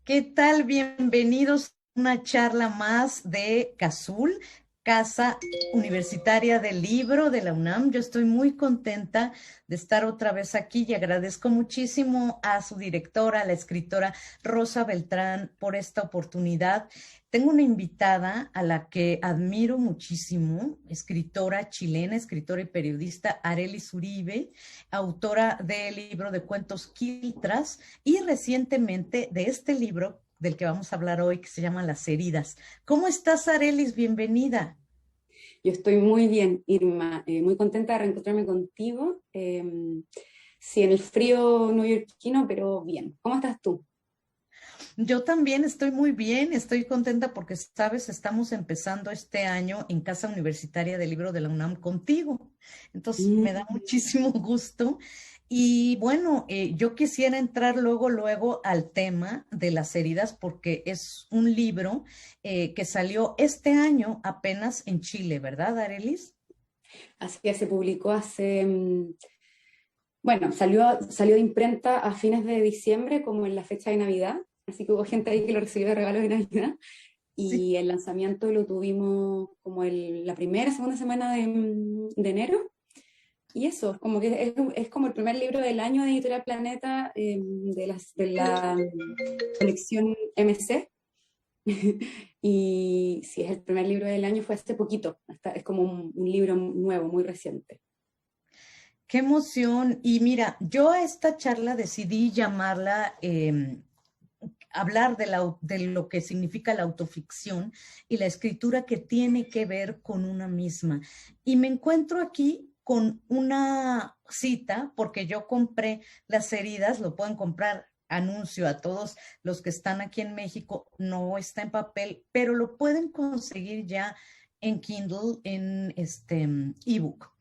¿Qué tal? Bienvenidos a una charla más de CASUL, Casa Universitaria del Libro de la UNAM. Yo estoy muy contenta de estar otra vez aquí y agradezco muchísimo a su directora, la escritora Rosa Beltrán, por esta oportunidad. Tengo una invitada a la que admiro muchísimo, escritora chilena, escritora y periodista Arelis Uribe, autora del libro de cuentos Quiltras y recientemente de este libro del que vamos a hablar hoy, que se llama Las heridas. ¿Cómo estás, Arelis? Bienvenida. Yo estoy muy bien, Irma, muy contenta de reencontrarme contigo. Sí, en el frío neoyorquino, pero bien. ¿Cómo estás tú? Yo también estoy muy bien, estoy contenta porque, sabes, estamos empezando este año en Casa Universitaria del Libro de la UNAM contigo. Entonces, me da Mm, muchísimo gusto. Y bueno, yo quisiera entrar luego al tema de las heridas porque es un libro que salió este año apenas en Chile, ¿verdad, Arelis? Así que se publicó bueno, salió de imprenta a fines de diciembre, como en la fecha de Navidad. Así que hubo gente ahí que lo recibió de regalo de Navidad. Sí. Y el lanzamiento lo tuvimos como la primera, segunda semana de enero. Y eso, como que es como el primer libro del año de Editorial Planeta, de la colección MC. Y si es el primer libro del año, fue hace poquito. Es como un libro nuevo, muy reciente. Qué emoción. Y mira, yo a esta charla decidí llamarla hablar de lo que significa la autoficción y la escritura que tiene que ver con una misma. Y me encuentro aquí con una cita, porque yo compré Las heridas, lo pueden comprar, anuncio a todos los que están aquí en México, no está en papel, pero lo pueden conseguir ya en Kindle, en este ebook.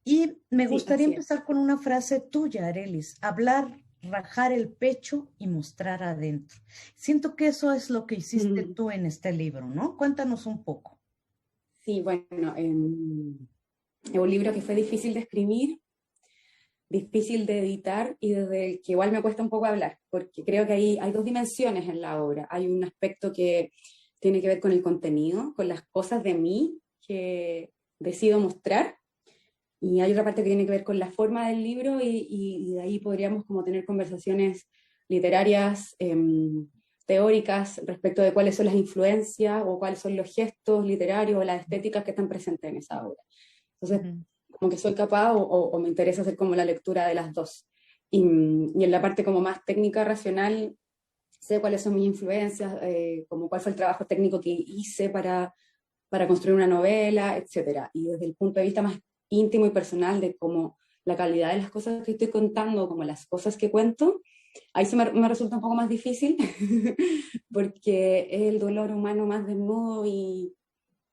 Y me Sí, gustaría así es. empezar con una frase tuya, Arelis, hablar, rajar el pecho y mostrar adentro. Siento que eso es lo que hiciste Mm, tú en este libro, ¿no? Cuéntanos un poco. sí, bueno, es un libro que fue difícil de escribir, difícil de editar y desde el que igual me cuesta un poco hablar, porque creo que hay dos dimensiones en la obra. Hay un aspecto que tiene que ver con el contenido, con las cosas de mí que decido mostrar, y hay otra parte que tiene que ver con la forma del libro y de ahí podríamos como tener conversaciones literarias, teóricas respecto de cuáles son las influencias o cuáles son los gestos literarios o las estéticas que están presentes en esa obra. Entonces, Ujú. como que soy capaz o me interesa hacer como la lectura de las dos. Y en la parte como más técnica, racional, sé cuáles son mis influencias, como cuál fue el trabajo técnico que hice para construir una novela, etcétera. Y desde el punto de vista más íntimo y personal de cómo la calidad de las cosas que estoy contando, como las cosas que cuento, ahí me resulta un poco más difícil porque es el dolor humano más desnudo y,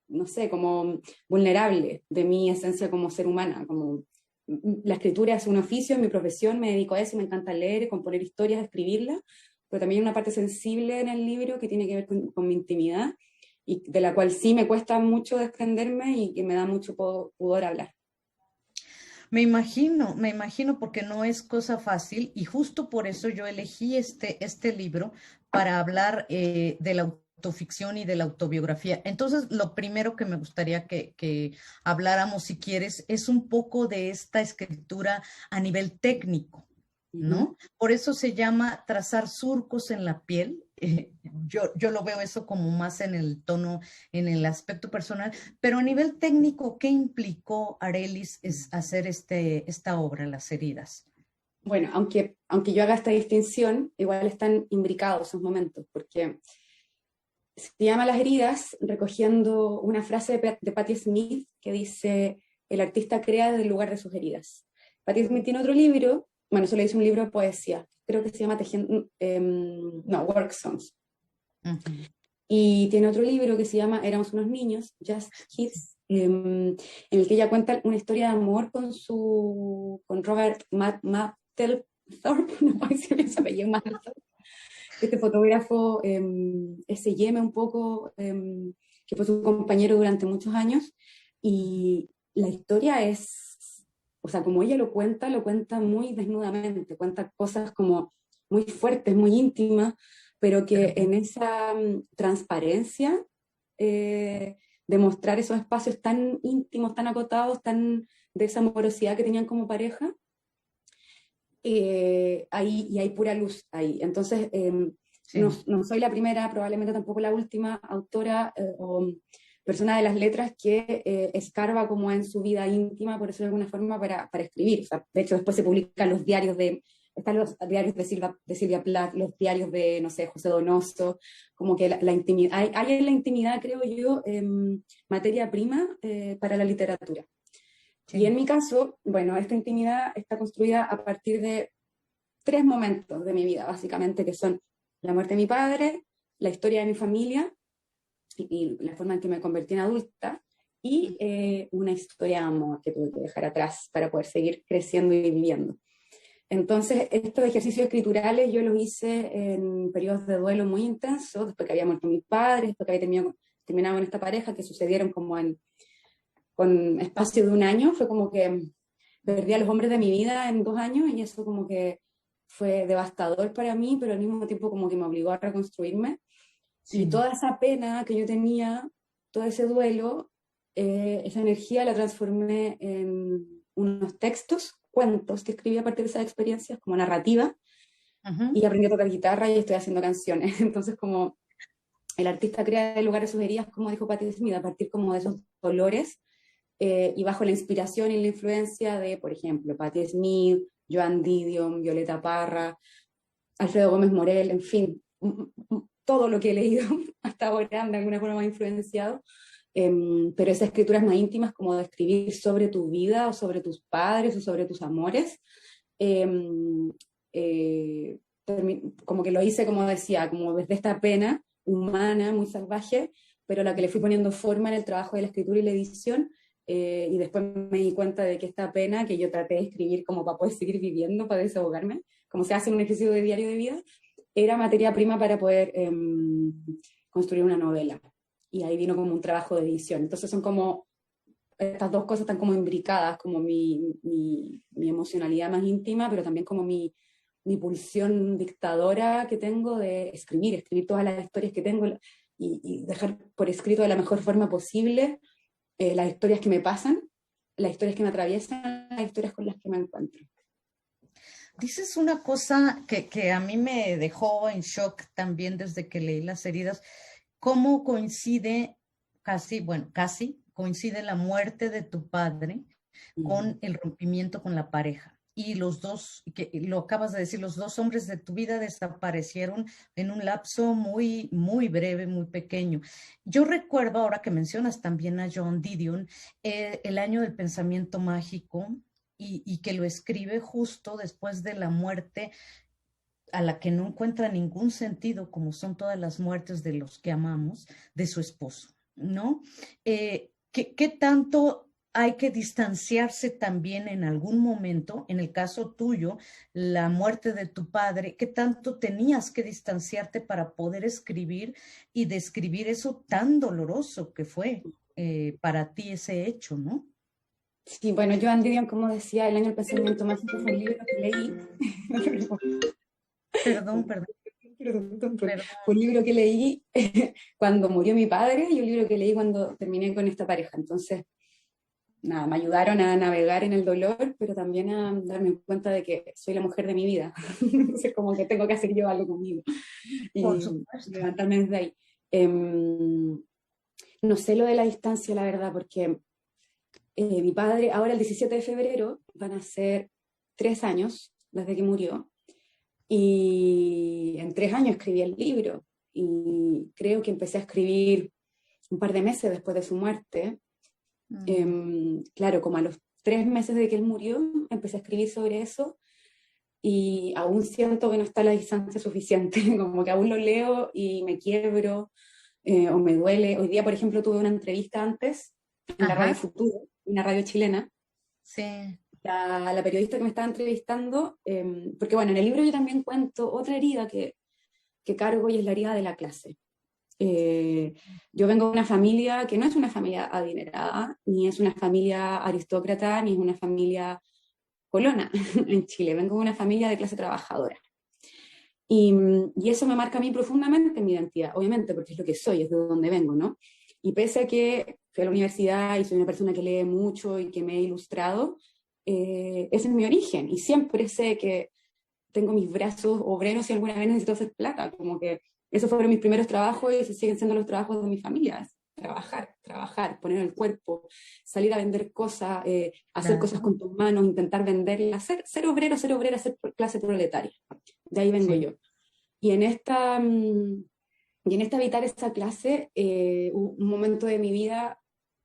no sé, como vulnerable de mi esencia como ser humana, como la escritura es un oficio, es mi profesión, me dedico a eso, me encanta leer, componer historias, escribirlas, pero también hay una parte sensible en el libro que tiene que ver con mi intimidad y de la cual sí me cuesta mucho desprenderme y que me da mucho pudor hablar. Me imagino porque no es cosa fácil y justo por eso yo elegí este libro para hablar de la autoficción y de la autobiografía. Entonces, lo primero que me gustaría que habláramos, si quieres, es un poco de esta escritura a nivel técnico. Ujú. ¿No? Por eso se llama trazar surcos en la piel. Yo lo veo eso como más en el tono, en el aspecto personal, pero a nivel técnico, ¿qué implicó Arelis es hacer esta obra, Las heridas? Bueno, aunque yo haga esta distinción, igual están imbricados esos momentos, porque se llama Las heridas, recogiendo una frase de Patti Smith que dice, el artista crea desde el lugar de sus heridas. Patti Smith tiene otro libro, bueno, eso le dice un libro de poesía, creo que se llama Tejiendo, no, Work Songs. Ujú. Y tiene otro libro que se llama Éramos unos niños, Just Kids, en el que ella cuenta una historia de amor con Robert Mapplethorpe, no puedo decir bien su apellido, Mapplethorpe, este fotógrafo S&M un poco, que fue su compañero durante muchos años, y la historia es, o sea, como ella lo cuenta muy desnudamente, cuenta cosas como muy fuertes, muy íntimas, pero que Pero en esa transparencia, de mostrar esos espacios tan íntimos, tan acotados, tan de esa amorosidad que tenían como pareja, ahí, y hay pura luz ahí. Entonces, no, sí, no soy la primera, probablemente tampoco la última autora o persona de las letras que escarba como en su vida íntima, por eso de alguna forma, para escribir. O sea, de hecho, después se publican los diarios están los diarios de Silvia Plath, los diarios de, no sé, José Donoso, como que la intimidad, hay en la intimidad, creo yo, materia prima para la literatura. Y en sí. mi caso, bueno, esta intimidad está construida a partir de tres momentos de mi vida, básicamente, que son la muerte de mi padre, la historia de mi familia y la forma en que me convertí en adulta, y una historia de amor que tuve que dejar atrás para poder seguir creciendo y viviendo. Entonces, estos ejercicios escriturales yo los hice en periodos de duelo muy intensos, después que había muerto mi padre, después que había terminado con esta pareja, que sucedieron como con espacio de un año, fue como que perdí a los hombres de mi vida en 2 años y eso como que fue devastador para mí, pero al mismo tiempo como que me obligó a reconstruirme. Y Sí. toda esa pena que yo tenía, todo ese duelo, esa energía la transformé en unos textos, cuentos que escribí a partir de esas experiencias, como narrativa, Ujú. y aprendí a tocar guitarra y estoy haciendo canciones. Entonces, como el artista crea el lugar de sus heridas, como dijo Patti Smith, a partir como de esos dolores, y bajo la inspiración y la influencia de, por ejemplo, Patti Smith, Joan Didion, Violeta Parra, Alfredo Gómez Morel, en fin, todo lo que he leído hasta ahora de alguna forma me ha influenciado, pero esas escrituras más íntimas como de escribir sobre tu vida o sobre tus padres o sobre tus amores, eh, eh, como que lo hice, como decía, como desde esta pena humana, muy salvaje, pero a la que le fui poniendo forma en el trabajo de la escritura y la edición, y después me di cuenta de que esta pena que yo traté de escribir como para poder seguir viviendo, para desahogarme, como se hace en un ejercicio de diario de vida, era materia prima para poder construir una novela. Y ahí vino como un trabajo de edición. Entonces son como, estas dos cosas están como imbricadas, como mi emocionalidad más íntima, pero también como mi pulsión dictadora que tengo de escribir todas las historias que tengo y dejar por escrito de la mejor forma posible las historias que me pasan, las historias que me atraviesan, las historias con las que me encuentro. Dices una cosa que a mí me dejó en shock también desde que leí Las heridas, cómo coincide casi, bueno, casi coincide la muerte de tu padre Mm. con el rompimiento con la pareja. Y los dos, que lo acabas de decir, los dos hombres de tu vida desaparecieron en un lapso muy, muy breve, muy pequeño. Yo recuerdo, ahora que mencionas también a John Didion, El año del pensamiento mágico, y que lo escribe justo después de la muerte a la que no encuentra ningún sentido, como son todas las muertes de los que amamos, de su esposo, ¿no? ¿Qué tanto hay que distanciarse también en algún momento, en el caso tuyo, la muerte de tu padre, qué tanto tenías que distanciarte para poder escribir y describir eso tan doloroso que fue para ti ese hecho, ¿no? Sí, bueno, Joan Didion, como decía, El año del pensamiento mágico fue un libro que leí. Perdón, perdón, Fue perdón. un libro que leí cuando murió mi padre y un libro que leí cuando terminé con esta pareja. Entonces, nada, me ayudaron a navegar en el dolor, pero también a darme cuenta de que soy la mujer de mi vida. Entonces, como que tengo que hacer yo algo conmigo Por y supuesto. levantarme desde ahí. No sé lo de la distancia, la verdad, porque mi padre, ahora el 17 de febrero, van a ser 3 años desde que murió. Y en 3 años escribí el libro. Y creo que empecé a escribir un par de meses después de su muerte. Mm. Claro, como a los 3 meses de que él murió, empecé a escribir sobre eso. Y aún siento que no está la distancia suficiente, como que aún lo leo y me quiebro o me duele. Hoy día, por ejemplo, tuve una entrevista antes en la Radio Ajá, Futuro, una radio chilena, sí. la periodista que me estaba entrevistando, porque bueno, en el libro yo también cuento otra herida que cargo y es la herida de la clase. Eh, yo vengo de una familia que no es una familia adinerada, ni es una familia aristócrata, ni es una familia colona en Chile, vengo de una familia de clase trabajadora. Y eso me marca a mí profundamente en mi identidad, obviamente, porque es lo que soy, es de donde vengo, ¿no? Y pese a que fui a la universidad y soy una persona que lee mucho y que me he ilustrado, ese es mi origen. Y siempre sé que tengo mis brazos obreros y alguna vez necesito hacer plata, como que esos fueron mis primeros trabajos y esos siguen siendo los trabajos de mi familia. Trabajar, trabajar, poner el cuerpo, salir a vender cosas, hacer cosas Claro, con tus manos, intentar venderlas, ser obrero, ser obrera, ser clase proletaria. De ahí vengo sí, yo. Y en esta, y en esta habitar esta clase, hubo un momento de mi vida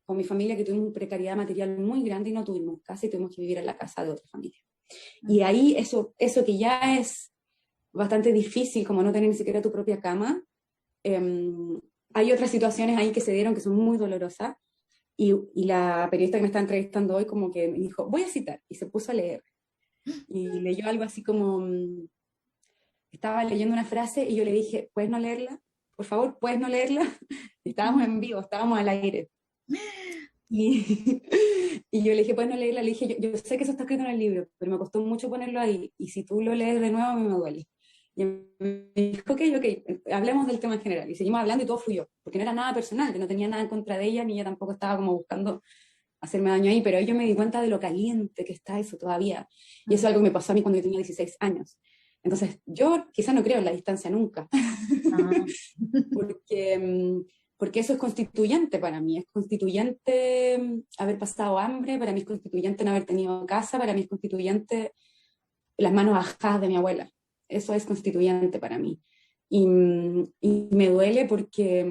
con mi familia que tuvimos una precariedad material muy grande y no tuvimos casa y tuvimos que vivir en la casa de otra familia. Y ahí eso que ya es bastante difícil, como no tener ni siquiera tu propia cama, eh, hay otras situaciones ahí que se dieron que son muy dolorosas. Y la periodista que me está entrevistando hoy como que me dijo, voy a citar, y se puso a leer. Y leyó algo así como, estaba leyendo una frase y yo le dije, ¿puedes no leerla? Por favor, ¿puedes no leerla? Estábamos en vivo, estábamos al aire. Y, y yo le dije, ¿puedes no leerla? Le dije, yo sé que eso está escrito en el libro, pero me costó mucho ponerlo ahí. Y si tú lo lees de nuevo, a mí me duele. Y me dijo, ok, hablemos del tema en general. Y seguimos hablando y todo fluyó, porque no era nada personal, que no tenía nada en contra de ella, ni ella tampoco estaba como buscando hacerme daño ahí, pero ahí yo me di cuenta de lo caliente que está eso todavía. Y eso es algo que me pasó a mí cuando yo tenía 16 años. Entonces, yo quizás no creo en la distancia nunca, ah, porque, porque eso es constituyente para mí. Es constituyente haber pasado hambre, para mí es constituyente no haber tenido casa, para mí es constituyente las manos ajadas de mi abuela. Eso es constituyente para mí. Y me duele porque,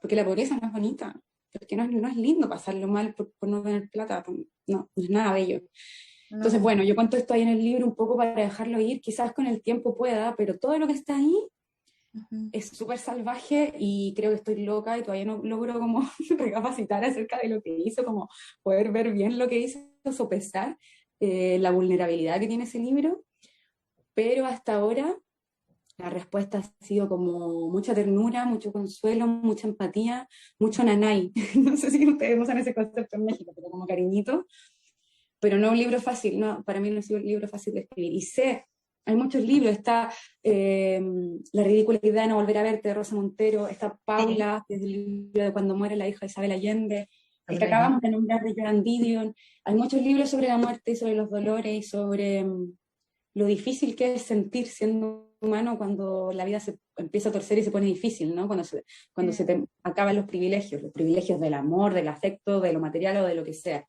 porque la pobreza no es bonita, porque no es lindo pasarlo mal por no tener plata, no es nada bello. Entonces, no, bueno, yo cuento esto ahí en el libro un poco para dejarlo ir, quizás con el tiempo pueda, pero todo lo que está ahí ujú, es súper salvaje y creo que estoy loca y todavía no logro como recapacitar acerca de lo que hizo, como poder ver bien lo que hizo, sopesar la vulnerabilidad que tiene ese libro, pero hasta ahora la respuesta ha sido como mucha ternura, mucho consuelo, mucha empatía, mucho nanay. No sé si ustedes usan ese concepto en México, pero como cariñito, pero no un libro fácil, no, para mí no ha sido un libro fácil de escribir. Y sé, hay muchos libros, está La ridiculidad de no volver a verte de Rosa Montero, está sí, Paula, que es el libro de cuando muere la hija de Isabel Allende, el que Isabel Allende. acabamos de nombrar de Joan Didion. Hay muchos libros sobre la muerte y sobre los dolores y sobre lo difícil que es sentir siendo humano cuando la vida se empieza a torcer y se pone difícil, ¿no? Cuando se te acaban los privilegios del amor, del afecto, de lo material o de lo que sea.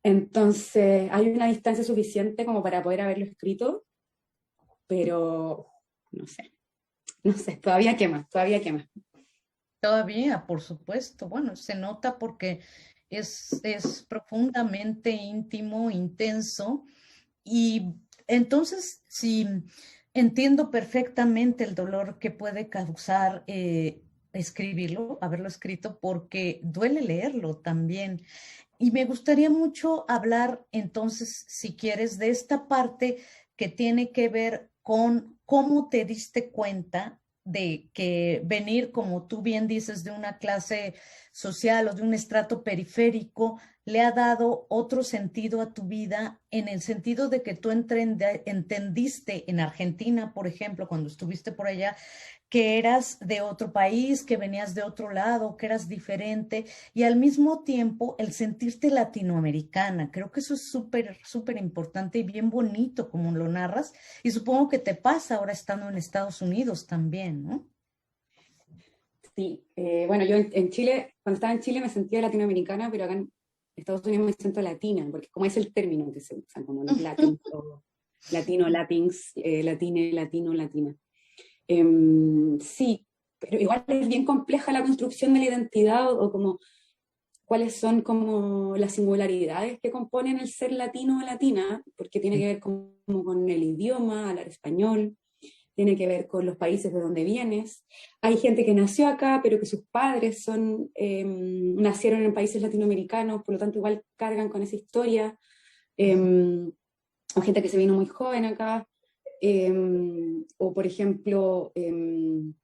Entonces, hay una distancia suficiente como para poder haberlo escrito, pero no sé, no sé, todavía quema, todavía quema. Todavía, por supuesto. Bueno, se nota porque es profundamente íntimo, intenso. Y entonces, sí, entiendo perfectamente el dolor que puede causar escribirlo, haberlo escrito, porque duele leerlo también. Y me gustaría mucho hablar entonces, si quieres, de esta parte que tiene que ver con cómo te diste cuenta de que venir, como tú bien dices, de una clase social o de un estrato periférico le ha dado otro sentido a tu vida, en el sentido de que tú entendiste en Argentina, por ejemplo, cuando estuviste por allá, que eras de otro país, que venías de otro lado, que eras diferente, y al mismo tiempo el sentirte latinoamericana. Creo que eso es súper, súper importante y bien bonito como lo narras, y supongo que te pasa ahora estando en Estados Unidos también, ¿no? Sí, bueno, yo en Chile, cuando estaba en Chile me sentía latinoamericana, pero acá en Estados Unidos me siento latina, porque como es el término que se usan, como los latins, o latino, latins, latine, latino, latina. Sí, pero igual es bien compleja la construcción de la identidad o como cuáles son como las singularidades que componen el ser latino o latina, porque tiene que ver como con el idioma, hablar español, tiene que ver con los países de donde vienes. Hay gente que nació acá, pero que sus padres nacieron en países latinoamericanos, por lo tanto igual cargan con esa historia. O gente que se vino muy joven acá. O por ejemplo, el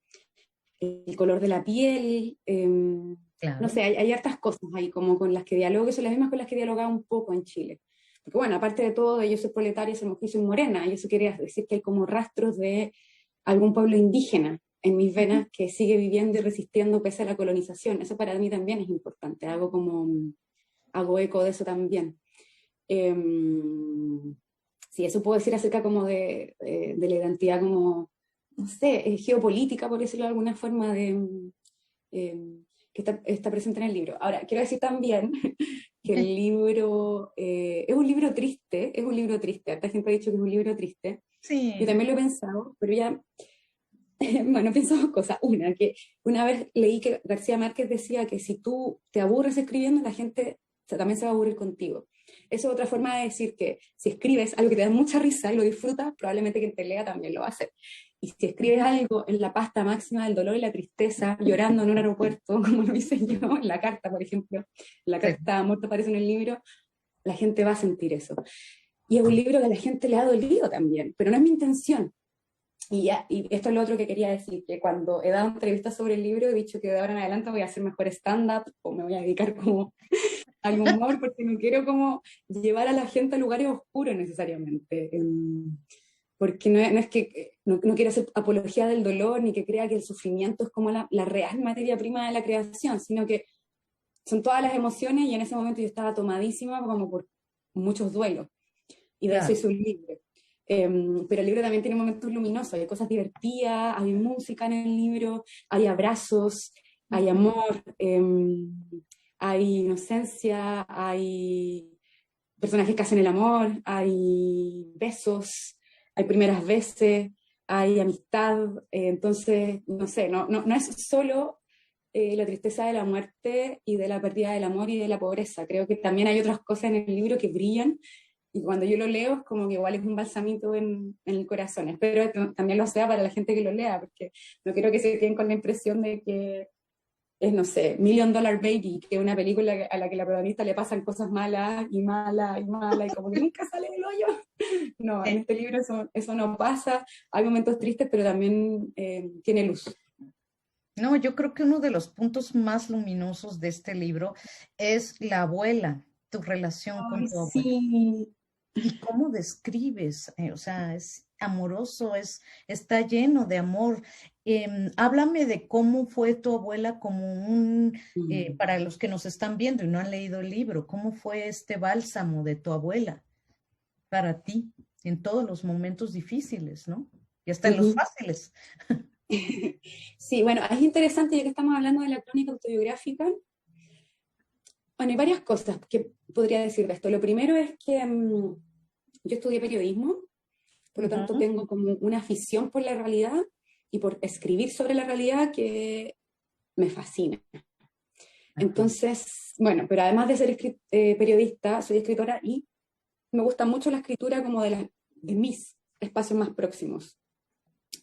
color de la piel. No Claro. sé, hay hartas cosas ahí como con las que dialogo, que son las mismas con las que dialogaba un poco en Chile. porque bueno, aparte de todo, yo soy proletaria, soy mujer, soy morena, y eso quiere decir que hay como rastros de algún pueblo indígena en mis venas que sigue viviendo y resistiendo pese a la colonización. Eso para mí también es importante, hago eco de eso también. Eh, sí, eso puedo decir acerca como de la identidad como, no sé, geopolítica, por decirlo de alguna forma, que está presente en el libro. Ahora, quiero decir también que el libro es un libro triste, es un libro triste. Harta gente ha dicho que es un libro triste. Yo Sí, también lo he pensado, pero ya, bueno, pienso dos cosas. Una, que una vez leí que García Márquez decía que si tú te aburres escribiendo, la gente también se va a aburrir contigo. Eso es otra forma de decir que si escribes algo que te da mucha risa y lo disfrutas, probablemente quien te lea también lo va a hacer. Y si escribes algo en la pasta máxima del dolor y la tristeza, llorando en un aeropuerto, como lo hice yo, en la carta, por ejemplo, la sí. carta muerta aparece en el libro, la gente va a sentir eso. Y es un libro que a la gente le ha dolido también, pero no es mi intención. Y esto es lo otro que quería decir, que cuando he dado entrevistas sobre el libro he dicho que de ahora en adelante voy a hacer mejor stand-up o me voy a dedicar como al humor porque no quiero como llevar a la gente a lugares oscuros necesariamente. Porque no es que no quiero hacer apología del dolor ni que crea que el sufrimiento es como la real materia prima de la creación, sino que son todas las emociones y en ese momento yo estaba tomadísima como por muchos duelos y de eso Claro. hice un libro. Pero el libro también tiene momentos luminosos, hay cosas divertidas, hay música en el libro, hay abrazos, hay amor, hay inocencia, hay personajes que hacen el amor, hay besos, hay primeras veces, hay amistad, entonces, no sé, no es solo la tristeza de la muerte y de la pérdida del amor y de la pobreza, creo que también hay otras cosas en el libro que brillan y cuando yo lo leo es como que igual es un balsamito en el corazón. Espero que también lo sea para la gente que lo lea, porque no quiero que se queden con la impresión de que es, no sé, Million Dollar Baby, que es una película a la que la protagonista le pasan cosas malas y malas y malas y como que nunca sale del hoyo. No, en Sí. este libro eso no pasa. Hay momentos tristes, pero también tiene luz. No, yo creo que uno de los puntos más luminosos de este libro es la abuela, tu relación con Ay, tu abuela. sí. ¿Y cómo describes? O sea, es amoroso, está lleno de amor. Háblame de cómo fue tu abuela como Mm. para los que nos están viendo y no han leído el libro, ¿cómo fue este bálsamo de tu abuela para ti en todos los momentos difíciles, ¿no? Y hasta en los Ujú. fáciles. Sí, bueno, es interesante ya que estamos hablando de la crónica autobiográfica. Bueno, hay varias cosas que podría decir de esto. Lo primero es que yo estudié periodismo, por lo tanto Ujú. tengo como una afición por la realidad y por escribir sobre la realidad que me fascina. Ajá. Entonces, bueno, pero además de ser periodista, soy escritora y me gusta mucho la escritura como de mis espacios más próximos.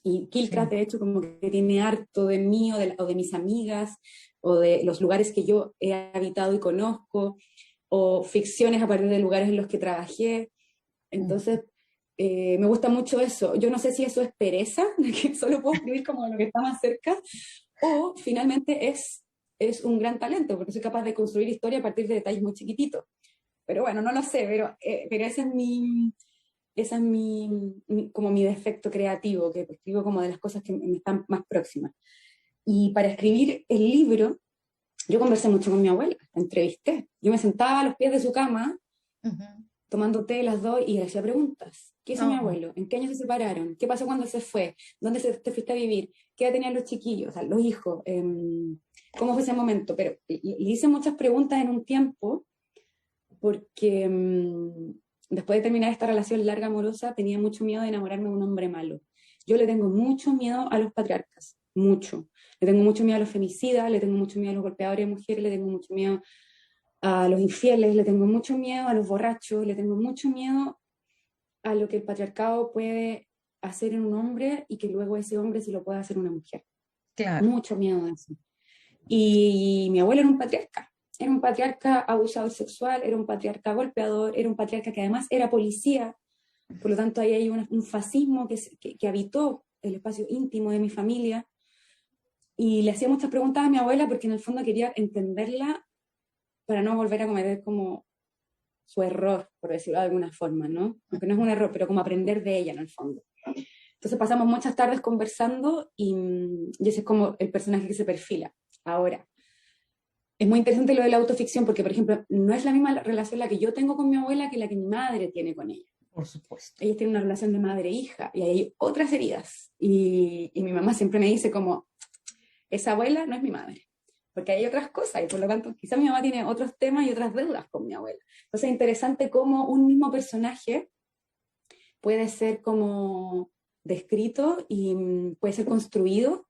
Y Kiltras, Sí. de hecho, como que tiene harto de mí o de mis amigas, o de los lugares que yo he habitado y conozco, o ficciones a partir de lugares en los que trabajé. Mm. Entonces, me gusta mucho eso. Yo no sé si eso es pereza, de que solo puedo escribir como lo que está más cerca, o finalmente es un gran talento, porque soy capaz de construir historia a partir de detalles muy chiquititos. Pero bueno, no lo sé, pero esa es como mi defecto creativo, que escribo como de las cosas que me están más próximas. Y para escribir el libro, yo conversé mucho con mi abuela, la entrevisté. Yo me sentaba a los pies de su cama, Ujú. tomando té las dos, y le hacía preguntas. ¿Qué hizo mi Oh, abuelo? ¿En qué año se separaron? ¿Qué pasó cuando se fue? ¿Dónde te fuiste a vivir? ¿Qué edad tenían los chiquillos, o sea, los hijos? ¿Cómo fue ese momento? Pero le hice muchas preguntas en un tiempo, porque después de terminar esta relación larga amorosa, tenía mucho miedo de enamorarme de un hombre malo. Yo le tengo mucho miedo a los patriarcas, mucho. Le tengo mucho miedo a los femicidas, le tengo mucho miedo a los golpeadores de mujeres, le tengo mucho miedo a los infieles, le tengo mucho miedo a los borrachos, le tengo mucho miedo a lo que el patriarcado puede hacer en un hombre y que luego ese hombre se lo pueda hacer una mujer. claro. Mucho miedo a eso. Y mi abuelo era un patriarca abusador sexual, era un patriarca golpeador, era un patriarca que además era policía, por lo tanto ahí hay un fascismo que habitó el espacio íntimo de mi familia. Y le hacía muchas preguntas a mi abuela porque en el fondo quería entenderla para no volver a cometer como su error, por decirlo de alguna forma, ¿no? Aunque no es un error, pero como aprender de ella en el fondo. Entonces pasamos muchas tardes conversando y ese es como el personaje que se perfila. Ahora, es muy interesante lo de la autoficción porque, por ejemplo, no es la misma relación la que yo tengo con mi abuela que la que mi madre tiene con ella. Por supuesto. Ellos tienen una relación de madre-hija y hay otras heridas. Y mi mamá siempre me dice como, esa abuela no es mi madre, porque hay otras cosas y por lo tanto quizá mi mamá tiene otros temas y otras deudas con mi abuela. Entonces es interesante cómo un mismo personaje puede ser como descrito y puede ser construido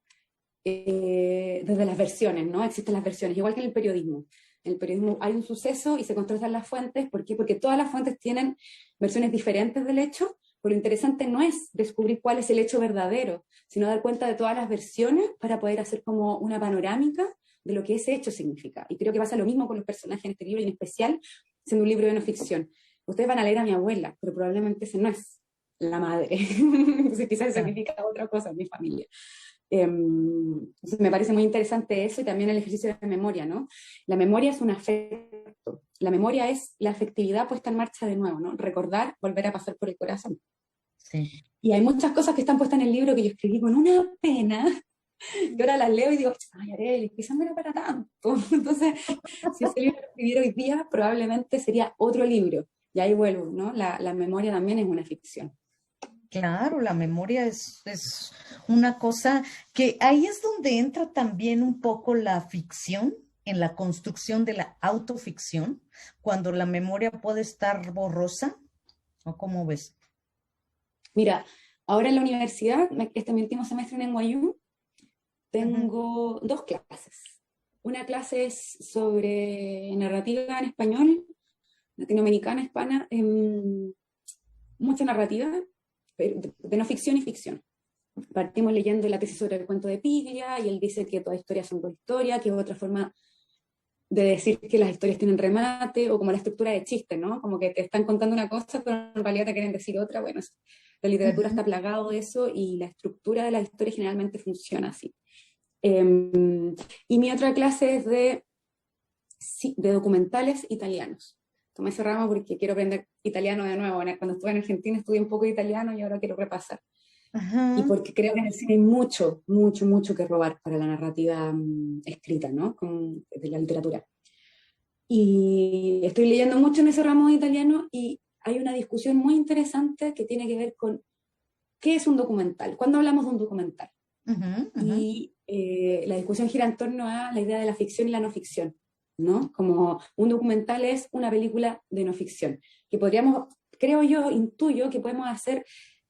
desde las versiones, ¿no? Existen las versiones, igual que en el periodismo. En el periodismo hay un suceso y se contrastan las fuentes. ¿Por qué? Porque todas las fuentes tienen versiones diferentes del hecho, pero lo interesante no es descubrir cuál es el hecho verdadero, sino dar cuenta de todas las versiones para poder hacer como una panorámica de lo que ese hecho significa. Y creo que pasa lo mismo con los personajes en este libro, y en especial siendo un libro de no ficción. Ustedes van a leer a mi abuela, pero probablemente ese no es la madre. Entonces quizás significa otra cosa en mi familia. Entonces me parece muy interesante eso y también el ejercicio de memoria, ¿no? La memoria es un afecto, la memoria es la afectividad puesta en marcha de nuevo, ¿no? Recordar, volver a pasar por el corazón. Sí. Y hay muchas cosas que están puestas en el libro que yo escribí con una pena, que ahora las leo y digo, ay, Arely, quizás no era para tanto. Entonces, si ese libro lo escribiera hoy día, probablemente sería otro libro. Y ahí vuelvo, ¿no? La memoria también es una ficción. Claro, la memoria es una cosa que ahí es donde entra también un poco la ficción en la construcción de la autoficción, cuando la memoria puede estar borrosa, ¿o cómo ves? Mira, ahora en la universidad, este mi último semestre en NYU, Ujú. tengo dos clases. Una clase es sobre narrativa en español, latinoamericana, hispana, mucha narrativa, pero de no ficción y ficción. Partimos leyendo la tesis sobre el cuento de Piglia y él dice que todas historias son dos historias, que es otra forma de decir que las historias tienen remate, o como la estructura de chiste, ¿no? Como que te están contando una cosa, pero en realidad te quieren decir otra. Bueno, la literatura Ujú. está plagado de eso y la estructura de las historias generalmente funciona así. Y mi otra clase es de documentales italianos. Tomé ese ramo porque quiero aprender italiano de nuevo. Cuando estuve en Argentina estudié un poco de italiano y ahora quiero repasar. Y Ajá. porque creo que en el cine hay mucho, mucho, mucho que robar para la narrativa escrita, ¿no? De la literatura. Y estoy leyendo mucho en ese ramo de italiano y hay una discusión muy interesante que tiene que ver con qué es un documental. ¿Cuándo hablamos de un documental? Ujú, ujú. Y la discusión gira en torno a la idea de la ficción y la no ficción, ¿no? Como un documental es una película de no ficción, que podríamos, creo yo, intuyo que podemos hacer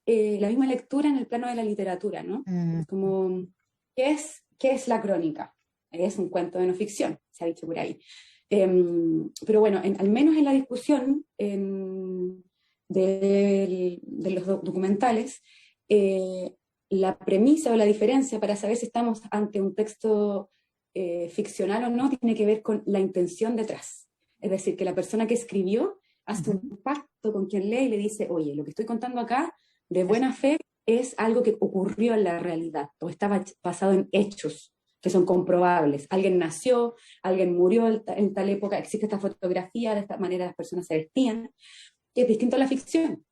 la misma lectura en el plano de la literatura, ¿no? Mm. Como, ¿qué es la crónica? Es un cuento de no ficción, se ha dicho por ahí. Pero bueno, al menos en la discusión de los documentales, la premisa o la diferencia para saber si estamos ante un texto ficcional o no tiene que ver con la intención detrás. Es decir, que la persona que escribió hace Ujú. un pacto con quien lee y le dice, oye, lo que estoy contando acá, de Es- buena fe, es algo que ocurrió en la realidad o está basado en hechos que son comprobables. Alguien nació, alguien murió en tal época, existe esta fotografía, de esta manera las personas se vestían, que es distinto a la ficción.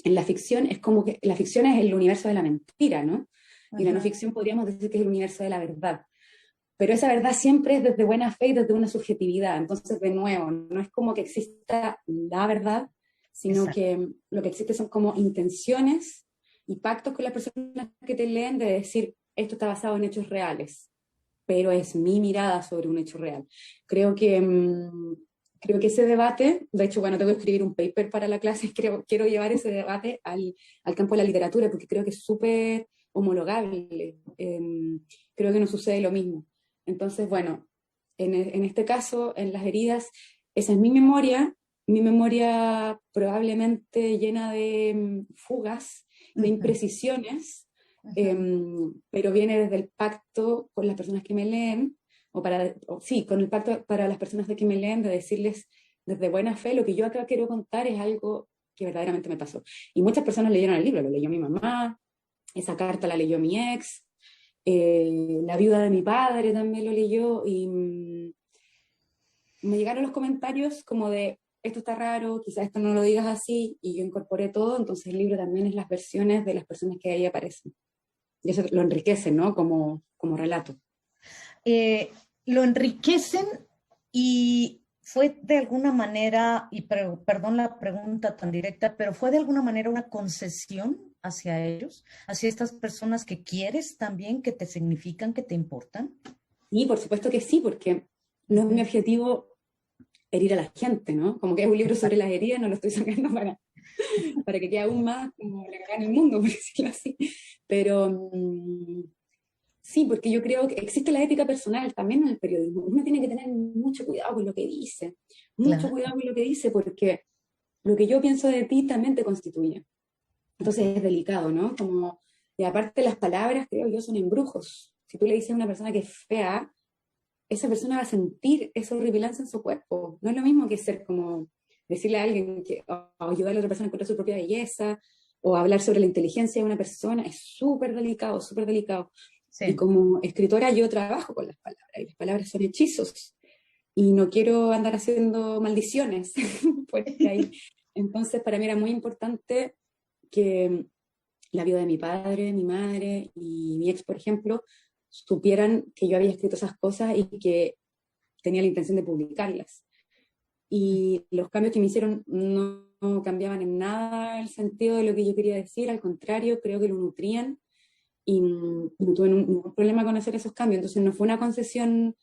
En la ficción es como que la ficción es el universo de la mentira, ¿no? Y la no Ujú. ficción podríamos decir que es el universo de la verdad. Pero esa verdad siempre es desde buena fe y desde una subjetividad. Entonces, de nuevo, no es como que exista la verdad, sino Exacto. que lo que existe son como intenciones y pactos con las personas que te leen de decir, esto está basado en hechos reales, pero es mi mirada sobre un hecho real. Creo que, creo que ese debate, de hecho, bueno, tengo que escribir un paper para la clase, quiero llevar ese debate al campo de la literatura, porque creo que es súper homologable. Creo que no sucede lo mismo. Entonces, bueno, en este caso, en las heridas, esa es mi memoria probablemente llena de fugas, de Ujú, imprecisiones, ujú. pero viene desde el pacto con las personas que me leen, sí, con el pacto para las personas de que me leen, de decirles desde buena fe, lo que yo acá quiero contar es algo que verdaderamente me pasó. Y muchas personas leyeron el libro, lo leyó mi mamá, esa carta la leyó mi ex, la viuda de mi padre también lo leyó, y me llegaron los comentarios como de esto está raro, quizás esto no lo digas así, y yo incorporé todo, entonces el libro también es las versiones de las personas que ahí aparecen. Y eso lo enriquece, ¿no? Como relato. Eh, lo enriquecen y fue de alguna manera, y perdón la pregunta tan directa, pero fue de alguna manera una concesión hacia ellos, hacia estas personas que quieres también, que te significan, que te importan. Y por supuesto que sí, porque no es mi Ujú. objetivo herir a la gente, ¿no? Como que es un libro sobre Exacto. las heridas, no lo estoy sacando para que quede aún más como la cagada en el mundo, por decirlo así. Pero sí, porque yo creo que existe la ética personal también en el periodismo. Uno tiene que tener mucho cuidado con lo que dice, mucho Claro, cuidado con lo que dice, porque lo que yo pienso de ti también te constituye. Entonces es delicado, ¿no? Como, y aparte las palabras, creo yo, son embrujos. Si tú le dices a una persona que es fea, esa persona va a sentir esa horripilancia en su cuerpo. No es lo mismo que ser como decirle a alguien que, o ayudar a la otra persona a encontrar su propia belleza, o hablar sobre la inteligencia de una persona. Es súper delicado, súper delicado. Y sí. como escritora yo trabajo con las palabras, y las palabras son hechizos, y no quiero andar haciendo maldiciones, porque ahí, entonces para mí era muy importante que la vida de mi padre, mi madre y mi ex, por ejemplo, supieran que yo había escrito esas cosas y que tenía la intención de publicarlas. Y los cambios que me hicieron no cambiaban en nada el sentido de lo que yo quería decir, al contrario, creo que lo nutrían y no tuve ningún problema con hacer esos cambios, entonces no fue una concesión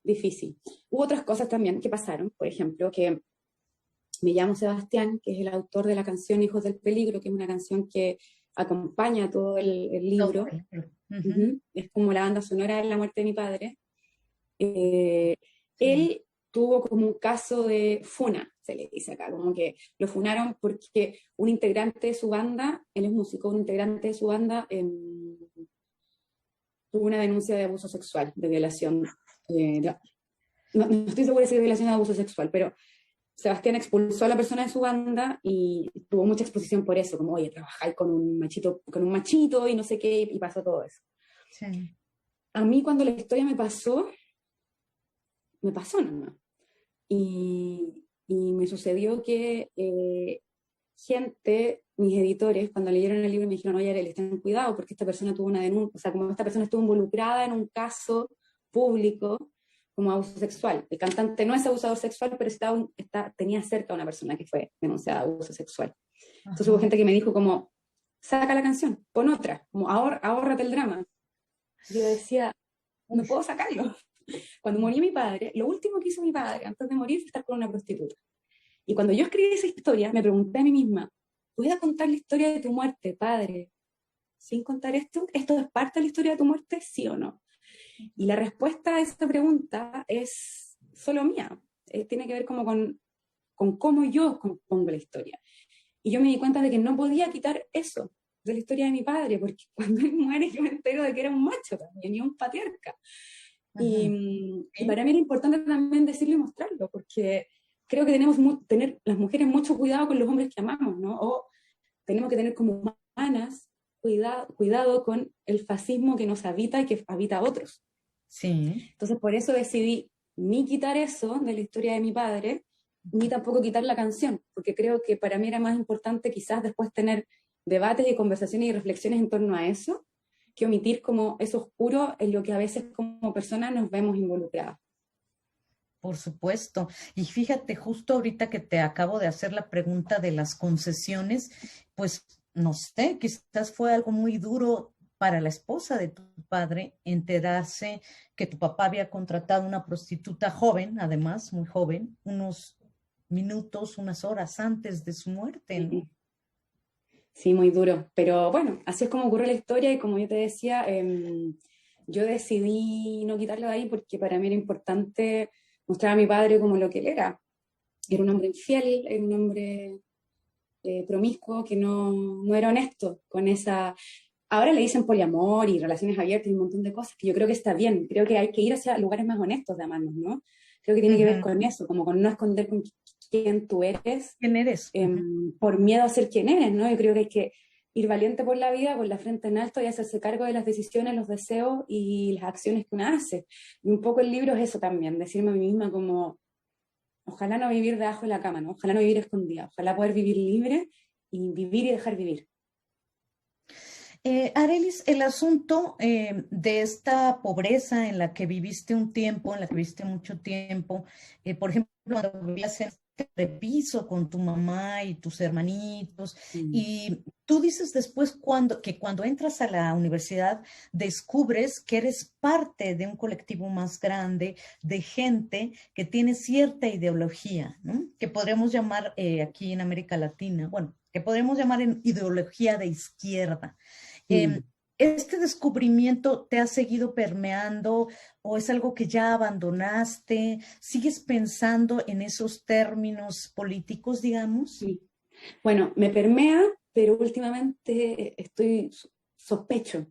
difícil. Hubo otras cosas también que pasaron, por ejemplo, que me llamo Sebastián, que es el autor de la canción Hijos del Peligro, que es una canción que acompaña todo el Todo libro. el libro. Ujú. Uh-huh. Es como la banda sonora de la muerte de mi padre. Eh, Sí. Él tuvo como un caso de funa, se le dice acá, como que lo funaron porque un integrante de su banda, él es músico, un integrante de su banda tuvo una denuncia de abuso sexual, de violación. No estoy segura si es violación o abuso sexual, pero Sebastián expulsó a la persona de su banda y tuvo mucha exposición por eso, como, oye, trabajáis con un machito y no sé qué, y pasó todo eso. Sí. A mí cuando la historia me pasó nomás. Y me sucedió que gente, mis editores, cuando leyeron el libro me dijeron, oye, Arely, ten cuidado porque esta persona tuvo una denuncia, o sea, como esta persona estuvo involucrada en un caso público como abuso sexual. El cantante no es abusador sexual, pero tenía cerca a una persona que fue denunciada de abuso sexual. Entonces hubo Ajá. gente que me dijo como, saca la canción, pon otra, como ahórrate el drama. Yo decía, no Uy, puedo sacarlo. Cuando murió mi padre, lo último que hizo mi padre antes de morir fue estar con una prostituta. Y cuando yo escribí esa historia, me pregunté a mí misma, ¿puedo contar la historia de tu muerte, padre, sin contar esto? ¿Esto es parte de la historia de tu muerte, sí o no? Y la respuesta a esta pregunta es solo mía. Tiene que ver como con cómo yo compongo la historia. Y yo me di cuenta de que no podía quitar eso de la historia de mi padre, porque cuando él muere yo me entero de que era un macho también y un patriarca. ajá. Y Sí. para mí era importante también decirlo y mostrarlo, porque creo que tenemos tener las mujeres mucho cuidado con los hombres que amamos, ¿no? O tenemos que tener como humanas cuidado con el fascismo que nos habita y que habita a otros. Sí. Entonces por eso decidí ni quitar eso de la historia de mi padre, ni tampoco quitar la canción, porque creo que para mí era más importante quizás después tener debates y conversaciones y reflexiones en torno a eso, que omitir como eso oscuro en lo que a veces como personas nos vemos involucradas. Por supuesto. Y fíjate, justo ahorita que te acabo de hacer la pregunta de las concesiones, pues no sé, quizás fue algo muy duro para la esposa de tu padre enterarse que tu papá había contratado una prostituta joven, además, muy joven, unos minutos, unas horas antes de su muerte, ¿no? Sí, sí, muy duro. Pero bueno, así es como ocurrió la historia y como yo te decía, yo decidí no quitarlo de ahí porque para mí era importante mostrar a mi padre como lo que él era. Era un hombre infiel, era un hombre promiscuo que no era honesto con esa... Ahora le dicen poliamor y relaciones abiertas y un montón de cosas que yo creo que está bien. Creo que hay que ir hacia lugares más honestos de amarnos, ¿no? Creo que tiene que ver Ujú. con eso, como con no esconder con quién tú eres ¿Quién eres? Ujú. por miedo a ser quien eres, ¿no? Yo creo que hay que ir valiente por la vida, con la frente en alto y hacerse cargo de las decisiones, los deseos y las acciones que uno hace. Y un poco el libro es eso también, decirme a mí misma como ojalá no vivir debajo de la cama, ¿no? Ojalá no vivir escondida, ojalá poder vivir libre y vivir y dejar vivir. Arelis, el asunto de esta pobreza en la que viviste un tiempo, en la que viviste mucho tiempo, por ejemplo, cuando vivías en de piso con tu mamá y tus hermanitos, Mm. y tú dices después que cuando entras a la universidad descubres que eres parte de un colectivo más grande de gente que tiene cierta ideología, ¿no? Que podríamos llamar aquí en América Latina, bueno, que podríamos llamar en ideología de izquierda. Mm. ¿Este descubrimiento te ha seguido permeando o es algo que ya abandonaste? ¿Sigues pensando en esos términos políticos, digamos? Sí. Bueno, me permea, pero últimamente estoy sospecho.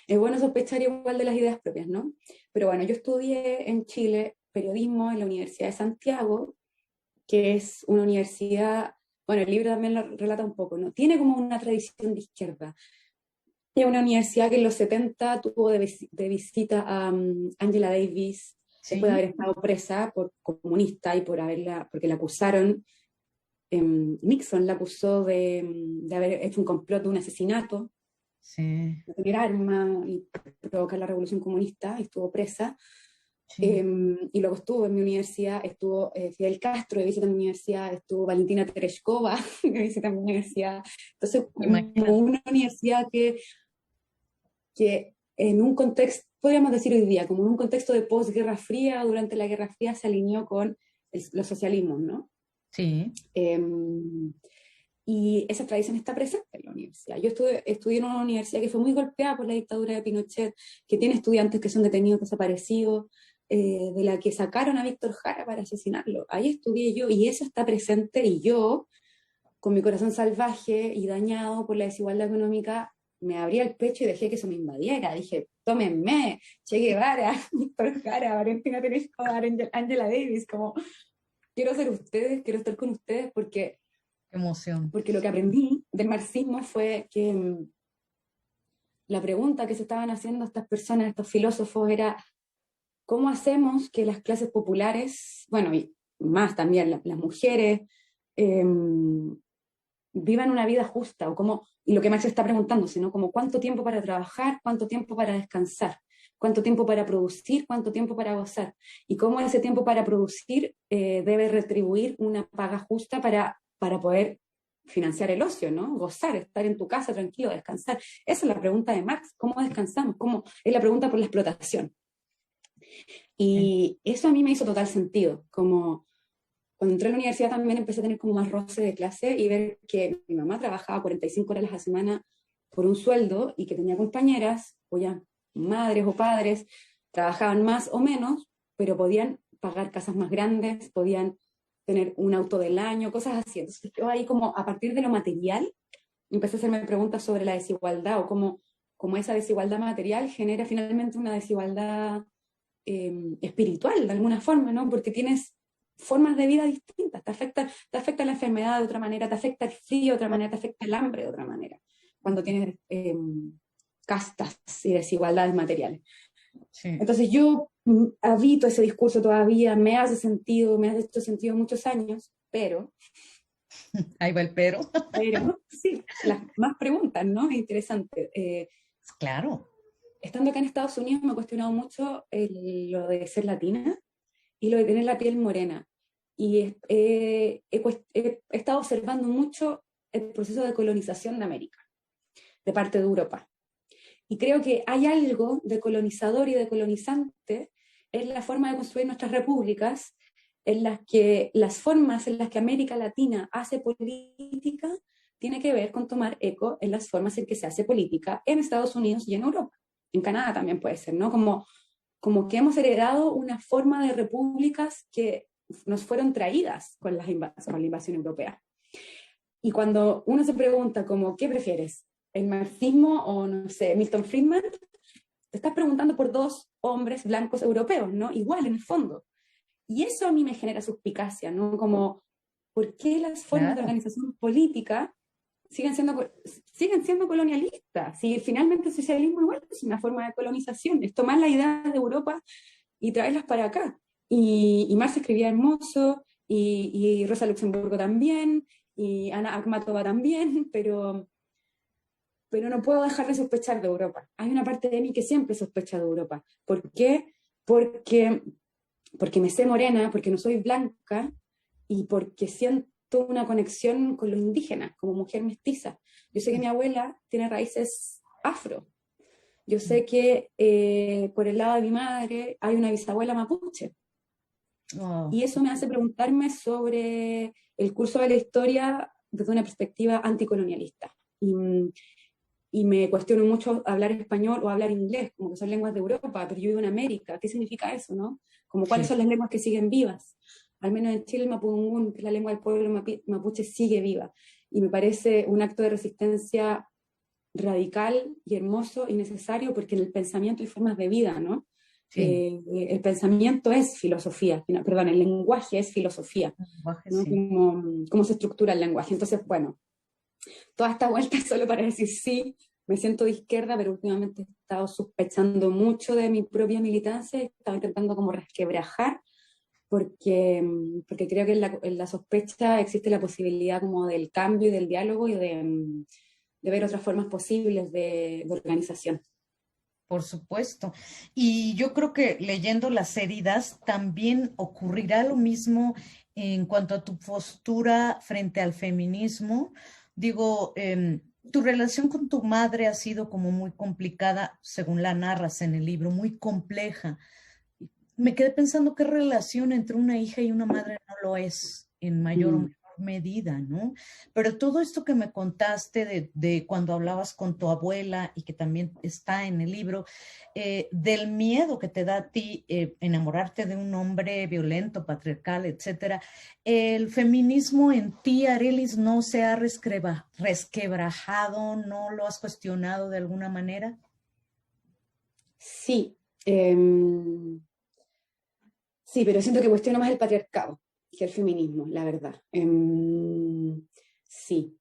Es bueno sospechar igual de las ideas propias, ¿no? Pero bueno, yo estudié en Chile periodismo en la Universidad de Santiago, que es una universidad, bueno, el libro también lo relata un poco, ¿no? Tiene como una tradición de izquierda. Es una universidad que en los 70 tuvo de visita a Angela Davis, después de haber Sí, estado presa por comunista y porque la acusaron, Nixon la acusó de haber hecho un complot de un asesinato, sí, de tener armas y provocar la revolución comunista, y estuvo presa. sí, Y luego estuvo en mi universidad, estuvo Fidel Castro de visita en mi universidad, estuvo Valentina Tereshkova de visita en mi universidad. Entonces, como imagínate. una universidad que en un contexto, podríamos decir hoy día, como en un contexto de posguerra fría, durante la Guerra Fría se alineó con los socialismos, ¿no? Sí, Eh, y esa tradición está presente en la universidad. Yo estudié en una universidad que fue muy golpeada por la dictadura de Pinochet, que tiene estudiantes que son detenidos, desaparecidos, de la que sacaron a Víctor Jara para asesinarlo. Ahí estudié yo y eso está presente, y yo, con mi corazón salvaje y dañado por la desigualdad económica, me abría el pecho y dejé que eso me invadiera. Dije, tómenme, Che Guevara, Víctor Jara, Valentina Tereshkova, Angela Davis, como quiero ser ustedes, quiero estar con ustedes, qué emoción. porque lo que aprendí del marxismo fue que la pregunta que se estaban haciendo estas personas, estos filósofos, era ¿cómo hacemos que las clases populares, bueno, y más también las mujeres, eh, vivan una vida justa? Y lo que Marx está preguntando, sino como cuánto tiempo para trabajar, cuánto tiempo para descansar, cuánto tiempo para producir, cuánto tiempo para gozar, y cómo ese tiempo para producir debe retribuir una paga justa para poder financiar el ocio, ¿no? Gozar, estar en tu casa tranquilo, descansar. Esa es la pregunta de Marx, ¿cómo descansamos? Es la pregunta por la explotación. Sí, Y eso a mí me hizo total sentido, como cuando entré a la universidad también empecé a tener como más roce de clase y ver que mi mamá trabajaba 45 horas a la semana por un sueldo, y que tenía compañeras, o ya madres o padres, trabajaban más o menos, pero podían pagar casas más grandes, podían tener un auto del año, cosas así. Entonces yo ahí, como a partir de lo material, empecé a hacerme preguntas sobre la desigualdad, o cómo esa desigualdad material genera finalmente una desigualdad espiritual de alguna forma, ¿no? Porque tienes formas de vida distintas, te afecta la enfermedad de otra manera, te afecta el frío de otra manera, te afecta el hambre de otra manera, cuando tienes castas y desigualdades materiales. sí. Entonces yo habito ese discurso todavía, me hace sentido, me ha hecho sentido muchos años, Ahí va el pero. sí, las más preguntas, ¿no? Es interesante. Claro. Estando acá en Estados Unidos me he cuestionado mucho lo de ser latina y lo de tener la piel morena. Y he estado observando mucho el proceso de colonización de América, de parte de Europa. Y creo que hay algo de colonizador y de colonizante en la forma de construir nuestras repúblicas, en las que las formas en las que América Latina hace política tiene que ver con tomar eco en las formas en que se hace política en Estados Unidos y en Europa. En Canadá también puede ser, ¿no? Como que hemos heredado una forma de repúblicas que nos fueron traídas con la invasión europea. Y cuando uno se pregunta como, ¿qué prefieres? ¿El marxismo o, no sé, Milton Friedman? Te estás preguntando por dos hombres blancos europeos, ¿no? Igual en el fondo. Y eso a mí me genera suspicacia, ¿no? Como, ¿por qué las formas de Claro. organización política siguen siendo, siguen siendo colonialistas? Si finalmente el socialismo igual es una forma de colonización, es tomar las ideas de Europa y traerlas para acá. Y Marx escribía hermoso, y Rosa Luxemburgo también, y Ana Akhmatova también, pero no puedo dejar de sospechar de Europa. Hay una parte de mí que siempre sospecha de Europa. ¿Por qué? Porque, porque me sé morena, porque no soy blanca y porque siento una conexión con los indígenas como mujer mestiza. Yo sé que mi abuela tiene raíces afro. Yo sé que por el lado de mi madre hay una bisabuela mapuche. Oh, Y eso me hace preguntarme sobre el curso de la historia desde una perspectiva anticolonialista. Y me cuestiono mucho hablar español o hablar inglés, como que son lenguas de Europa, pero yo vivo en América. ¿Qué significa eso, no? Como cuáles sí. son las lenguas que siguen vivas. Al menos en Chile el mapudungún, que es la lengua del pueblo mapuche, sigue viva. Y me parece un acto de resistencia radical y hermoso y necesario porque en el pensamiento hay formas de vida, ¿no? Sí, El pensamiento es filosofía, no, perdón, el lenguaje es filosofía, lenguaje, ¿no? sí. Cómo se estructura el lenguaje. Entonces, bueno, toda esta vuelta es solo para decir sí, me siento de izquierda, pero últimamente he estado sospechando mucho de mi propia militancia, he estado intentando como resquebrajar, porque creo que en la sospecha existe la posibilidad como del cambio y del diálogo y de ver otras formas posibles de organización. Por supuesto. Y yo creo que leyendo Las heridas también ocurrirá lo mismo en cuanto a tu postura frente al feminismo. Digo, tu relación con tu madre ha sido como muy complicada, según la narras en el libro, muy compleja. Me quedé pensando qué relación entre una hija y una madre no lo es en mayor o menor Mm. medida, ¿no? Pero todo esto que me contaste de cuando hablabas con tu abuela y que también está en el libro, del miedo que te da a ti enamorarte de un hombre violento, patriarcal, etcétera, el feminismo en ti, Arelis, no se ha resquebrajado, no lo has cuestionado de alguna manera. Sí, sí, pero siento que cuestiono más el patriarcado que el feminismo, la verdad. Sí.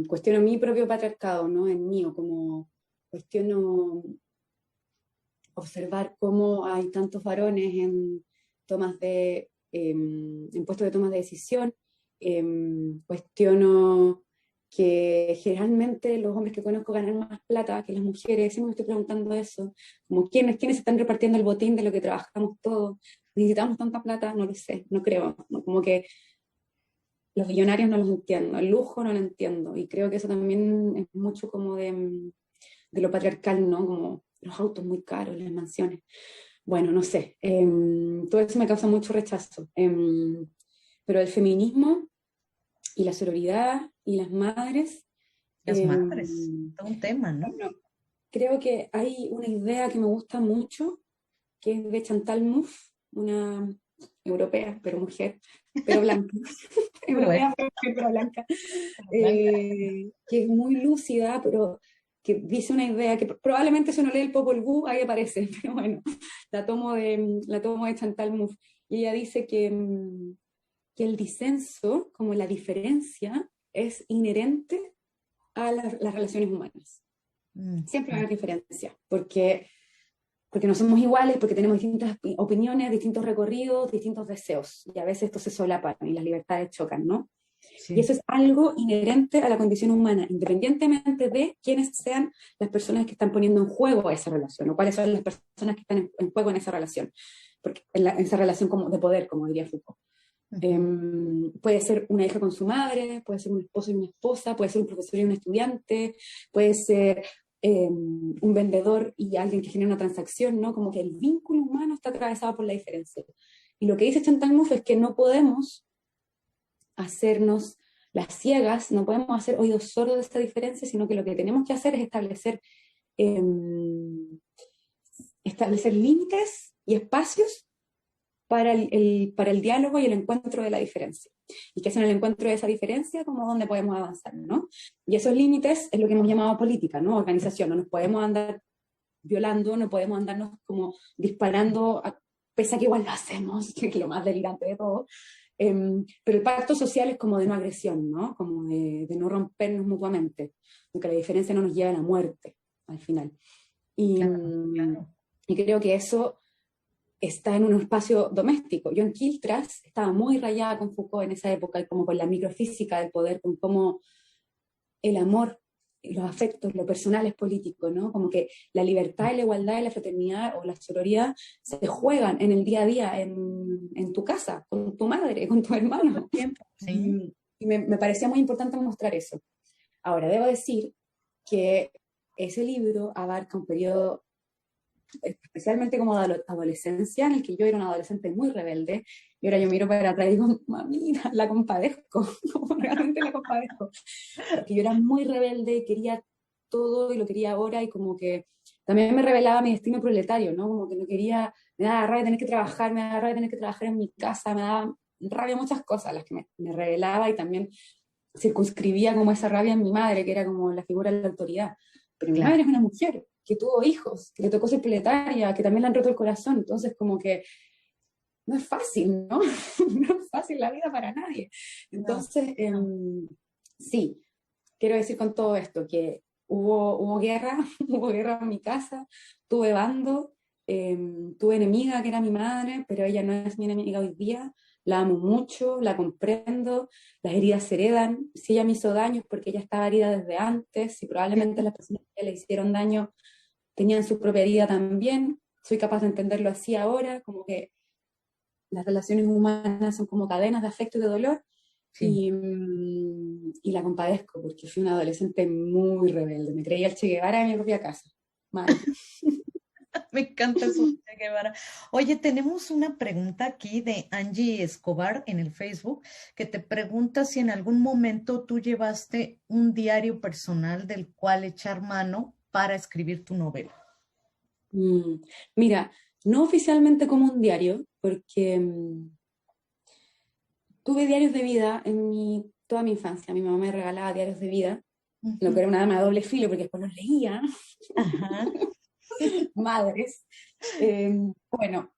Cuestiono mi propio patriarcado, ¿no? El mío, como cuestiono observar cómo hay tantos varones en tomas en puestos de toma de decisión. Cuestiono que generalmente los hombres que conozco ganan más plata que las mujeres. Siempre me estoy preguntando eso, como quiénes están repartiendo el botín de lo que trabajamos todos. ¿Necesitamos tanta plata? No lo sé, no creo. ¿No? Como que los millonarios no los entiendo, el lujo no lo entiendo. Y creo que eso también es mucho como de lo patriarcal, ¿no? Como los autos muy caros, las mansiones. Bueno, no sé. Todo eso me causa mucho rechazo. Pero el feminismo y la sororidad y las madres, Las madres, todo un tema, ¿no? bueno, creo que hay una idea que me gusta mucho, que es de Chantal Mouffe, una europea, pero mujer, pero blanca, Qué bueno, europea, pero, mujer, pero blanca, Blanca. que es muy lúcida, pero que dice una idea que probablemente si uno lee el Popol Vuh ahí aparece, pero bueno, la tomo de Chantal Mouffe. Y ella dice que el disenso, como la diferencia, es inherente a las relaciones humanas. Mm, Siempre va a mm. haber diferencia, porque no somos iguales, porque tenemos distintas opiniones, distintos recorridos, distintos deseos, y a veces esto se solapan y las libertades chocan, ¿no? Y Sí, eso es algo inherente a la condición humana, independientemente de quiénes sean las personas que están poniendo en juego esa relación, o cuáles son las personas que están en juego en esa relación, porque en esa relación como de poder, como diría Foucault. ujú, Puede ser una hija con su madre, puede ser un esposo y una esposa, puede ser un profesor y un estudiante, puede ser un vendedor y alguien que genera una transacción, ¿no? Como que el vínculo humano está atravesado por la diferencia. Y lo que dice Chantal Mouffe es que no podemos hacernos las ciegas, no podemos hacer oídos sordos de esta diferencia, sino que lo que tenemos que hacer es eh, establecer límites y espacios para el diálogo y el encuentro de la diferencia. Y que es en el encuentro de esa diferencia como donde podemos avanzar, ¿no? Y esos límites es lo que hemos llamado política, ¿no? Organización. No nos podemos andar violando, no podemos andarnos como disparando, pese a que igual lo hacemos, que es lo más delirante de todo. Pero el pacto social es como de no agresión, ¿no? Como de no rompernos mutuamente, aunque la diferencia no nos lleve a la muerte al final. Y, claro, claro. y creo que eso está en un espacio doméstico. Yo en Quiltras estaba muy rayada con Foucault en esa época, y como con la microfísica del poder, con cómo el amor, los afectos, lo personal es político, ¿no? Como que la libertad y la igualdad y la fraternidad o la sororidad se juegan en el día a día, en tu casa, con tu madre, con tu hermano. Tiempo, sí. Y me parecía muy importante mostrar eso. Ahora, debo decir que ese libro abarca un periodo especialmente como de adolescencia, en el que yo era una adolescente muy rebelde, y ahora yo miro para atrás y digo, mamita, la compadezco, realmente la compadezco, porque yo era muy rebelde, quería todo y lo quería ahora, y como que también me revelaba mi destino proletario, ¿no? Como que no quería, me daba rabia tener que trabajar, me daba rabia tener que trabajar en mi casa, me daba rabia muchas cosas, las que me revelaba, y también circunscribía como esa rabia en mi madre, que era como la figura de la autoridad. Pero mi Claro. madre es una mujer que tuvo hijos, que le tocó ser proletaria, que también le han roto el corazón, entonces como que no es fácil, ¿no? No es fácil la vida para nadie. No, Entonces, no. sí, quiero decir con todo esto que hubo guerra, hubo guerra en mi casa, tuve bando, tuve enemiga que era mi madre, pero ella no es mi enemiga hoy día, la amo mucho, la comprendo, las heridas se heredan, si ella me hizo daño es porque ella estaba herida desde antes, y probablemente las personas que le hicieron daño tenían su propia herida también, soy capaz de entenderlo así ahora, como que las relaciones humanas son como cadenas de afecto y de dolor, Sí. y la compadezco porque fui una adolescente muy rebelde, me creía el Che Guevara en mi propia casa, mal. Me encanta eso, Che Guevara. Oye, tenemos una pregunta aquí de Angie Escobar en el Facebook que te pregunta si en algún momento tú llevaste un diario personal del cual echar mano para escribir tu novela. Mm, Mira, no oficialmente como un diario, porque tuve diarios de vida toda mi infancia, mi mamá me regalaba diarios de vida, lo que Ujú. era una dama de doble filo porque después los leía, Ajá. madres. Bueno,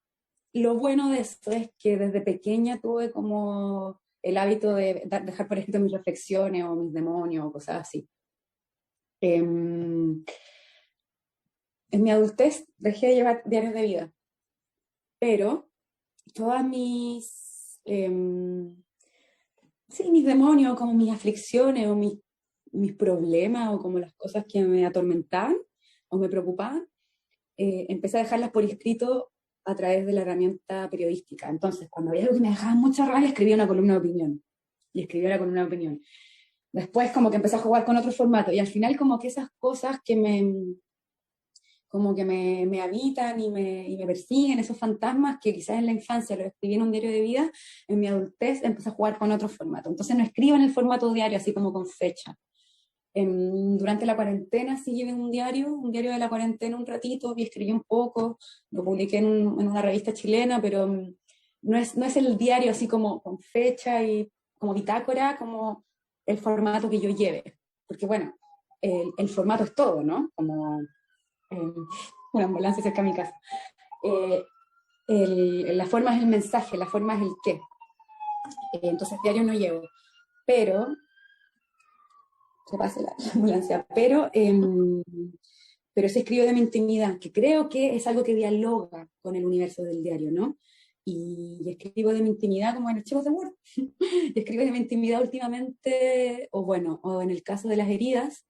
lo bueno de esto es que desde pequeña tuve como el hábito de dejar por escrito mis reflexiones o mis demonios o cosas así. En mi adultez dejé de llevar diarios de vida, pero todas sí, mis demonios, como mis aflicciones o mis problemas o como las cosas que me atormentaban o me preocupaban, empecé a dejarlas por escrito a través de la herramienta periodística. Entonces, cuando había algo que me dejaba mucha rabia, escribía una columna de opinión. Y escribía la columna de opinión. Después como que empecé a jugar con otro formato. Y al final como que esas cosas como que me habitan y me persiguen, esos fantasmas que quizás en la infancia lo escribí en un diario de vida, en mi adultez empecé a jugar con otro formato. Entonces no escribo en el formato diario, así como con fecha. Durante la cuarentena sí llevé un diario de la cuarentena un ratito, y escribí un poco, lo publiqué en una revista chilena, pero no es el diario así como con fecha y como bitácora, como el formato que yo lleve. Porque bueno, el formato es todo, ¿no? Como eh, una ambulancia cerca de mi casa. Eh, la forma es el mensaje, la forma es el qué. Entonces diario no llevo, pero se pase la ambulancia, pero sí escribo de mi intimidad, que creo que es algo que dialoga con el universo del diario, ¿no? Y escribo de mi intimidad como en archivos de Word. Y escribo de mi intimidad últimamente, o bueno, o en el caso de las heridas,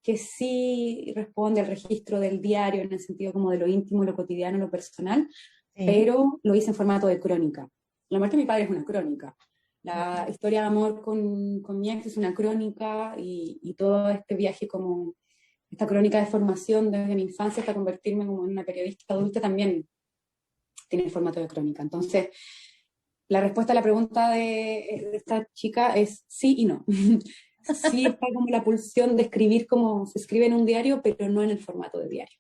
que sí responde al registro del diario en el sentido como de lo íntimo, lo cotidiano, lo personal, Sí. pero lo hice en formato de crónica. La muerte de mi padre es una crónica. La historia de amor con mi ex es una crónica, y todo este viaje como esta crónica de formación desde mi infancia hasta convertirme como en una periodista adulta también tiene el formato de crónica. Entonces, la respuesta a la pregunta de esta chica es sí y no. Sí está como la pulsión de escribir como se escribe en un diario, pero no en el formato de diario.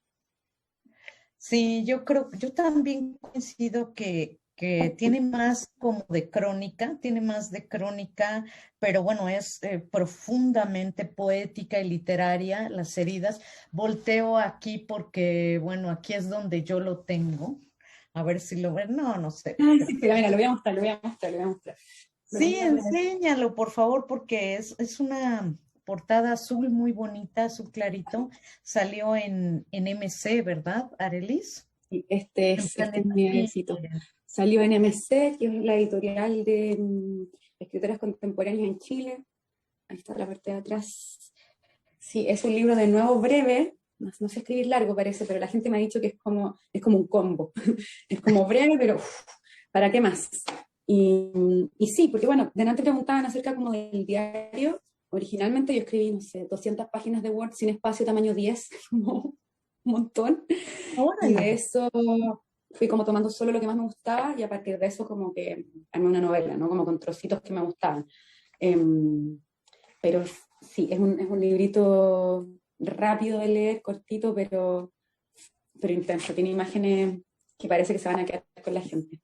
Sí, yo creo, yo también coincido que tiene más como de crónica, tiene más de crónica, pero bueno, es profundamente poética y literaria, las heridas. Volteo aquí porque, bueno, aquí es donde yo lo tengo. A ver si lo ven. No, no sé. Ay, sí, mira, lo voy a mostrar, lo voy a mostrar, lo voy a mostrar. Lo Sí, voy a poner. enséñalo, por favor, porque es una portada azul muy bonita, azul clarito. Salió en MC, ¿verdad, Arelis? Este es mi éxito. Salió en MC, que es la editorial de escritoras contemporáneas en Chile. Ahí está la parte de atrás. Sí, es un libro de nuevo breve, no sé escribir largo parece, pero la gente me ha dicho que es como un combo. Es como breve, pero ¿para qué más? Y sí, porque bueno, delante preguntaban acerca como del diario. Originalmente yo escribí, no sé, 200 páginas de Word sin espacio, tamaño 10, como un montón. Y de Órale. eso fui como tomando solo lo que más me gustaba y a partir de eso como que armé una novela, ¿no? Como con trocitos que me gustaban. Em, pero sí, es un librito rápido de leer, cortito, pero intenso. Tiene imágenes que parece que se van a quedar con la gente.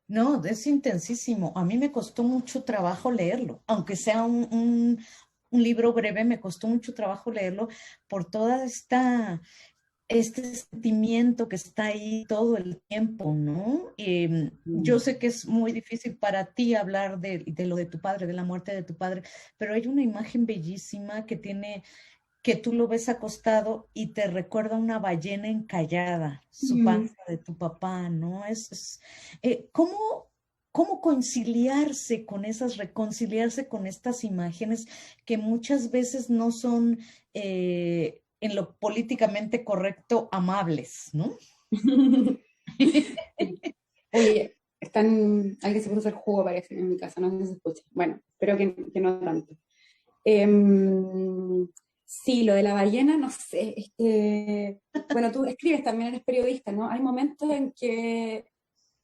No, es intensísimo. A mí me costó mucho trabajo leerlo, aunque sea un libro breve, me costó mucho trabajo leerlo por toda este sentimiento que está ahí todo el tiempo, ¿no? Yo Mm. sé que es muy difícil para ti hablar de lo de tu padre, de la muerte de tu padre, pero hay una imagen bellísima que tú lo ves acostado y te recuerda una ballena encallada, su Mm. panza de tu papá, ¿no? ¿Cómo conciliarse con reconciliarse con estas imágenes que muchas veces no son en lo políticamente correcto amables, ¿no? Oye, alguien se puso a hacer jugo, parece, en mi casa, no sé si se escucha. Bueno, espero que no tanto. Em, sí, lo de la ballena, no sé, bueno, tú escribes también, eres periodista, ¿no? Hay momentos en que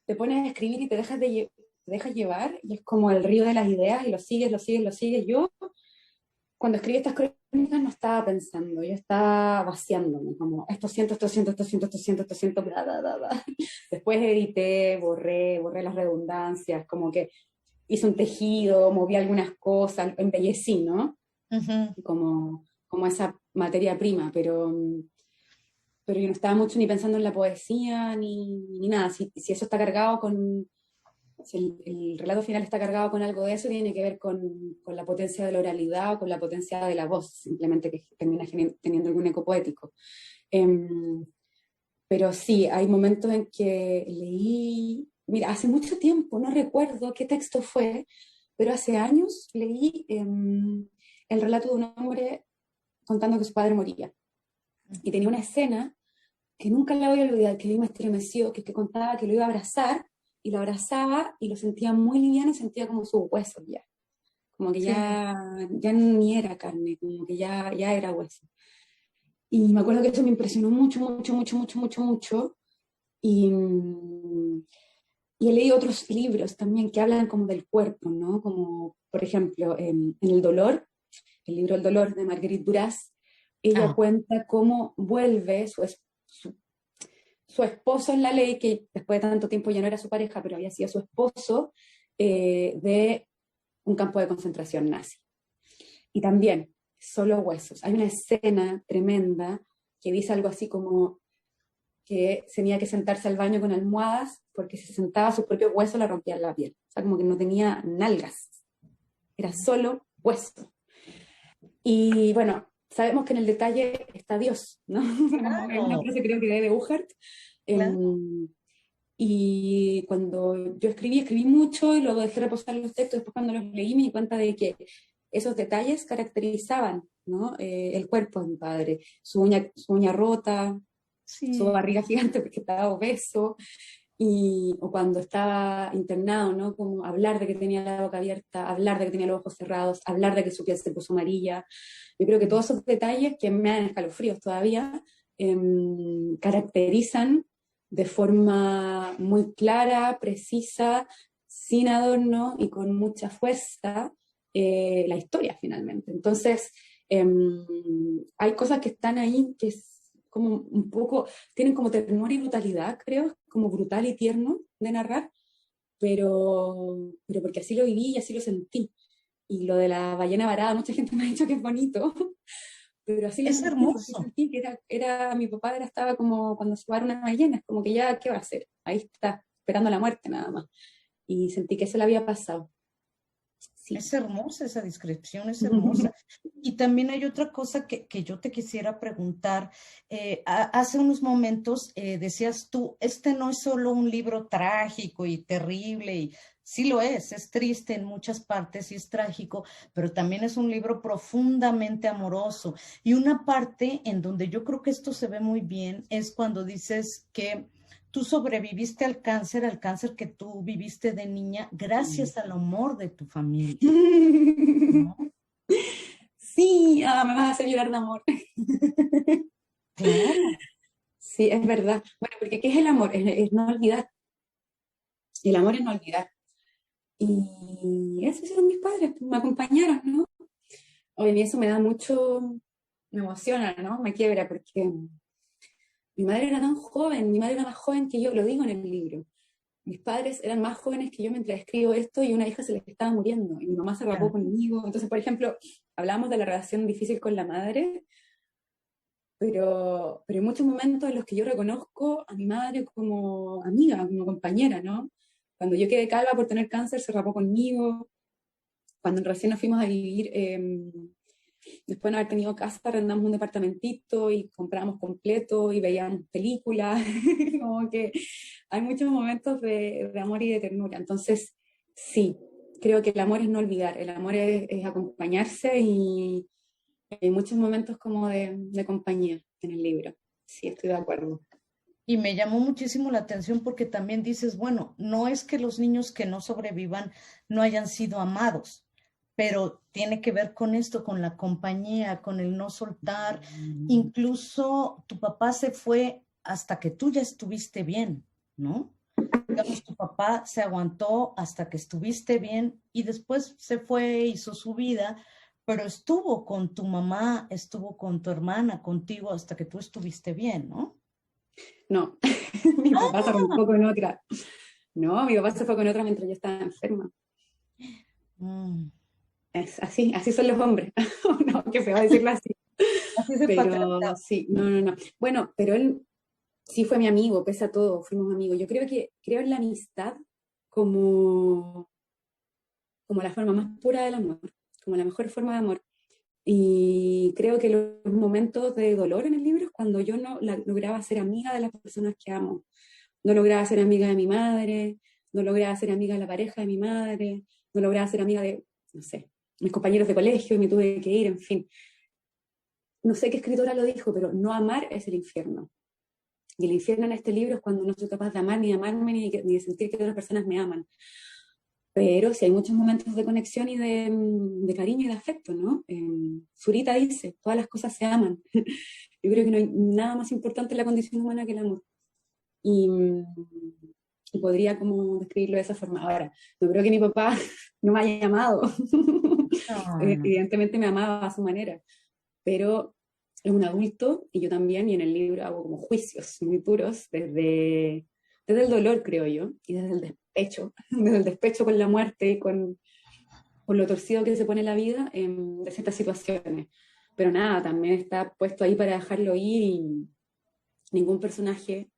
te pones a escribir y te dejas llevar y es como el río de las ideas y lo sigues, lo sigues, lo sigues. Yo, cuando escribí estas crónicas, no estaba pensando, yo estaba vaciándome, como esto siento, esto siento, esto siento, esto siento, esto siento, bla, bla, bla, bla. Después edité, borré las redundancias, como que hice un tejido, moví algunas cosas, embellecí, ¿no? Ujú. Como esa materia prima, pero yo no estaba mucho ni pensando en la poesía ni nada. Si eso está cargado si el relato final está cargado con algo de eso, tiene que ver con la potencia de la oralidad o con la potencia de la voz, simplemente que termina teniendo algún eco poético. Em, pero sí, hay momentos en que leí, mira, hace mucho tiempo, no recuerdo qué texto fue, pero hace años leí el relato de un hombre contando que su padre moría. Y tenía una escena que nunca la voy a olvidar, que a mí me estremeció, que contaba que lo iba a abrazar, y lo abrazaba y lo sentía muy liviano y sentía como sus huesos ya. Como que Sí. ya ni era carne, como que ya era hueso. Y me acuerdo que eso me impresionó mucho, mucho, mucho, mucho, mucho, mucho. Y, y he leído otros libros también que hablan como del cuerpo, ¿no? Como, por ejemplo, en El dolor, el libro El dolor de Marguerite Duras, ella Ah, cuenta cómo vuelve su esposo en la ley, que después de tanto tiempo ya no era su pareja, pero había sido su esposo, de un campo de concentración nazi. Y también, solo huesos. Hay una escena tremenda que dice algo así como que tenía que sentarse al baño con almohadas porque si se sentaba sus propios huesos le rompían la piel. O sea, como que no tenía nalgas, era solo hueso. Y bueno, sabemos que en el detalle está Dios, ¿no? Como es una claro, frase creo que de Buchert. claro. Y cuando yo escribí mucho y luego dejé reposar los textos, después cuando los leí me di cuenta de que esos detalles caracterizaban, ¿no? El cuerpo de mi padre, su uña rota, su Sí. barriga gigante porque estaba obeso, o cuando estaba internado, ¿no? Como hablar de que tenía la boca abierta, hablar de que tenía los ojos cerrados, hablar de que su piel se puso amarilla. Yo creo que todos esos detalles que me dan escalofríos todavía caracterizan de forma muy clara, precisa, sin adorno y con mucha fuerza la historia finalmente. Entonces, hay cosas que están ahí que es como un poco, tienen como ternura y brutalidad, creo, como brutal y tierno de narrar, pero porque así lo viví y así lo sentí. Y lo de la ballena varada, mucha gente me ha dicho que es bonito, pero así lo Es sentí, pues así hermoso. sentí que mi papá estaba como cuando se va una ballena, es como que ya, ¿qué va a hacer? Ahí está, esperando la muerte nada más. Y sentí que eso le había pasado. Sí. Es hermosa esa descripción, es hermosa. Y también hay otra cosa que yo te quisiera preguntar. Hace unos momentos decías tú, este no es solo un libro trágico y terrible, y sí lo es triste en muchas partes y es trágico, pero también es un libro profundamente amoroso. Y una parte en donde yo creo que esto se ve muy bien es cuando dices que tú sobreviviste al cáncer que tú viviste de niña gracias al amor de tu familia, ¿no? Sí, me vas a hacer llorar de amor. Claro, Sí, es verdad. Bueno, porque ¿qué es el amor? Es no olvidar. El amor es no olvidar. Y esos eran mis padres, me acompañaron, ¿no? Hoy en día eso me da mucho, me emociona, ¿no? Me quiebra porque mi madre era tan joven, mi madre era más joven que yo, lo digo en el libro. Mis padres eran más jóvenes que yo mientras escribo esto y una hija se les estaba muriendo y mi mamá se rapó claro. conmigo. Entonces, por ejemplo, hablamos de la relación difícil con la madre, pero hay muchos momentos en los que yo reconozco a mi madre como amiga, como compañera, ¿no? Cuando yo quedé calva por tener cáncer, se rapó conmigo. Cuando recién nos fuimos a vivir, después de haber tenido casa, arrendamos un departamentito y compramos completo y veíamos películas. Como que hay muchos momentos de amor y de ternura. Entonces, sí, creo que el amor es no olvidar, el amor es acompañarse y hay muchos momentos como de compañía en el libro. Sí, estoy de acuerdo. Y me llamó muchísimo la atención porque también dices, bueno, no es que los niños que no sobrevivan no hayan sido amados, pero tiene que ver con esto, con la compañía, con el no soltar. Incluso tu papá se fue hasta que tú ya estuviste bien, ¿no? Digamos, tu papá se aguantó hasta que estuviste bien y después se fue, hizo su vida, pero estuvo con tu mamá, estuvo con tu hermana, contigo hasta que tú estuviste bien, ¿no? No, mi papá se arrancó con otra. No, mi papá se fue con otra mientras yo estaba enferma. Mm. Es así, así son los hombres. No, que se va a decirlo así. Así es el Pero patriarcado. sí, no, no, no. Bueno, pero él sí fue mi amigo, pese a todo, fuimos amigos. Yo creo que creo en la amistad como, como la forma más pura del amor, como la mejor forma de amor. Y creo que los momentos de dolor en el libro es cuando yo no lograba ser amiga de las personas que amo. No lograba ser amiga de mi madre, no lograba ser amiga de la pareja de mi madre, no lograba ser amiga de, no sé, mis compañeros de colegio y me tuve que ir, en fin. No sé qué escritora lo dijo, pero no amar es el infierno. Y el infierno en este libro es cuando no soy capaz de amar, ni de amarme, ni de sentir que otras personas me aman. Pero sí hay muchos momentos de conexión y de cariño y de afecto, ¿no? Zurita dice, todas las cosas se aman. Yo creo que no hay nada más importante en la condición humana que el amor. Y, y podría como describirlo de esa forma. Ahora, no creo que mi papá no me haya amado. No, no. Evidentemente me amaba a su manera, pero es un adulto y yo también, y en el libro hago como juicios muy puros desde el dolor, creo yo, y desde el despecho, desde el despecho con la muerte y con lo torcido que se pone la vida de ciertas situaciones. Pero nada, también está puesto ahí para dejarlo ir y ningún personaje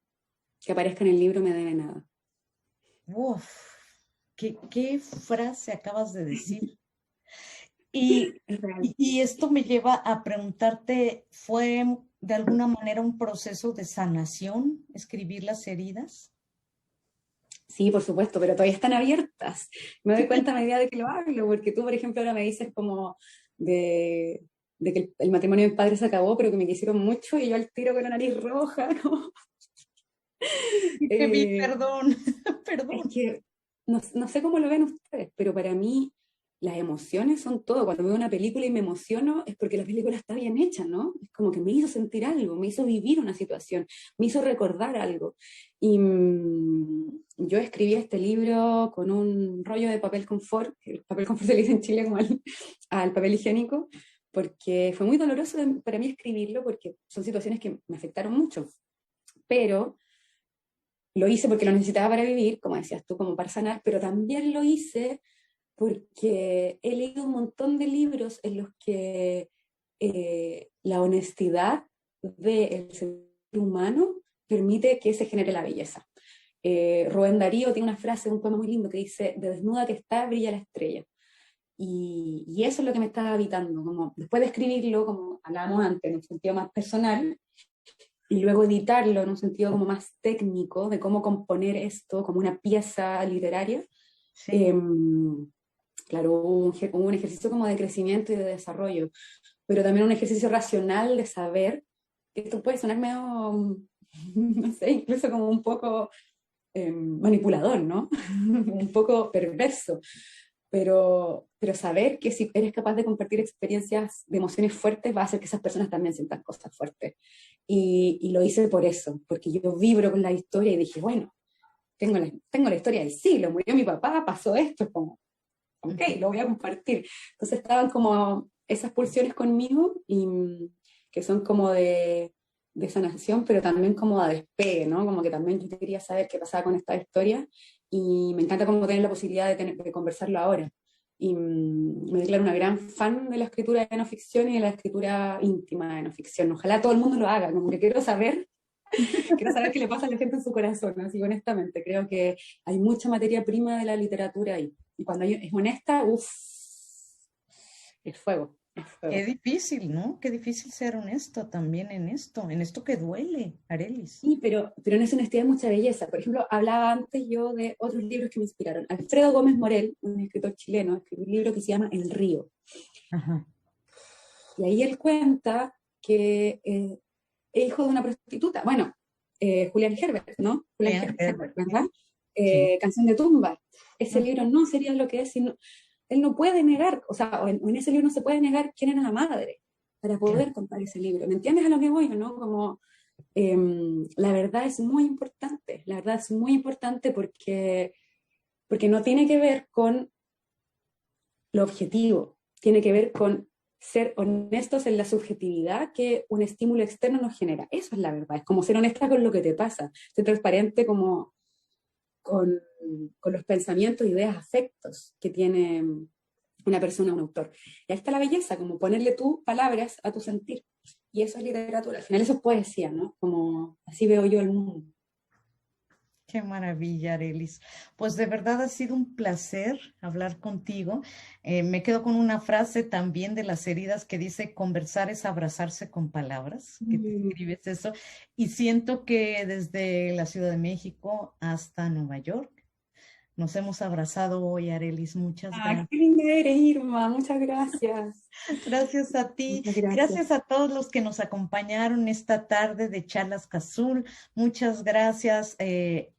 que aparezca en el libro me debe nada. Uf, qué frase acabas de decir. Y, Es real. y esto me lleva a preguntarte, ¿fue de alguna manera un proceso de sanación escribir las heridas? Sí, por supuesto, pero todavía están abiertas. Me doy cuenta a medida de que lo hablo, porque tú, por ejemplo, ahora me dices como de, de que el matrimonio de mis padres se acabó, pero que me quisieron mucho y yo al tiro con la nariz roja, ¿no? Que vi, Eh, perdón, es perdón. que no sé cómo lo ven ustedes, pero para mí las emociones son todo. Cuando veo una película y me emociono es porque la película está bien hecha, ¿no? Es como que me hizo sentir algo, me hizo vivir una situación, me hizo recordar algo. Y yo escribí este libro con un rollo de papel confort, que el papel confort se le dice en Chile como al papel higiénico, porque fue muy doloroso para mí escribirlo, porque son situaciones que me afectaron mucho. Pero lo hice porque lo necesitaba para vivir, como decías tú, como para sanar, pero también lo hice porque he leído un montón de libros en los que la honestidad del ser humano permite que se genere la belleza. Rubén Darío tiene una frase, un poema muy lindo que dice, de desnuda que está, brilla la estrella. Y eso es lo que me estaba habitando, como después de escribirlo, como hablábamos antes, en un sentido más personal, y luego editarlo en un sentido como más técnico, de cómo componer esto como una pieza literaria, Sí. em, claro, hubo un ejercicio como de crecimiento y de desarrollo, pero también un ejercicio racional de saber que esto puede sonar medio, no sé, incluso como un poco manipulador, ¿no? Un poco perverso, pero saber que si eres capaz de compartir experiencias de emociones fuertes va a hacer que esas personas también sientan cosas fuertes. Y lo hice por eso, porque yo vibro con la historia y dije, bueno, tengo la historia del siglo, murió mi papá, pasó esto, como, ok, Ujú. lo voy a compartir. Entonces estaban como esas pulsiones conmigo y que son como de sanación, pero también como de despegue, ¿no? Como que también yo quería saber qué pasaba con esta historia y me encanta como tener la posibilidad de conversarlo ahora. Y me declaro una gran fan de la escritura de no ficción y de la escritura íntima de no ficción. Ojalá todo el mundo lo haga, como que quiero saber qué le pasa a la gente en su corazón, así honestamente. Creo que hay mucha materia prima de la literatura ahí. Y cuando es honesta, uff, es fuego, es Qué fuego. difícil, ¿no? Qué difícil ser honesto también en esto que duele, Arelis. Sí, pero en esa honestidad hay mucha belleza. Por ejemplo, hablaba antes yo de otros libros que me inspiraron. Alfredo Gómez Morel, un escritor chileno, escribió un libro que se llama El río. Ajá. Y ahí él cuenta que es hijo de una prostituta. Bueno, Julián Herbert, ¿no? Julián Bien, Herbert, Herbert. ¿verdad? Sí. Canción de tumba. Ese Mm. libro no sería lo que es, sino, él no puede negar, o sea, o en ese libro no se puede negar quién era la madre para Claro. poder contar ese libro. ¿Me entiendes a lo que voy, no? Como eh, la verdad es muy importante, la verdad es muy importante porque no tiene que ver con lo objetivo, tiene que ver con ser honestos en la subjetividad que un estímulo externo nos genera. Eso es la verdad, es como ser honesta con lo que te pasa, ser transparente como con los pensamientos, ideas, afectos que tiene una persona, un autor. Y ahí está la belleza, como ponerle tú palabras a tu sentir. Y eso es literatura, al final eso es poesía, ¿no? Como así veo yo el mundo. Qué maravilla, Arelis. Pues de verdad ha sido un placer hablar contigo. Me quedo con una frase también de las heridas que dice, conversar es abrazarse con palabras, que te Mm. escribes eso. Y siento que desde la Ciudad de México hasta Nueva York nos hemos abrazado hoy, Arelis. Muchas Ah, gracias. qué linda eres, Irma, muchas gracias. Gracias a ti, Muchas gracias. gracias a todos los que nos acompañaron esta tarde de Charlas Cazul. Muchas gracias,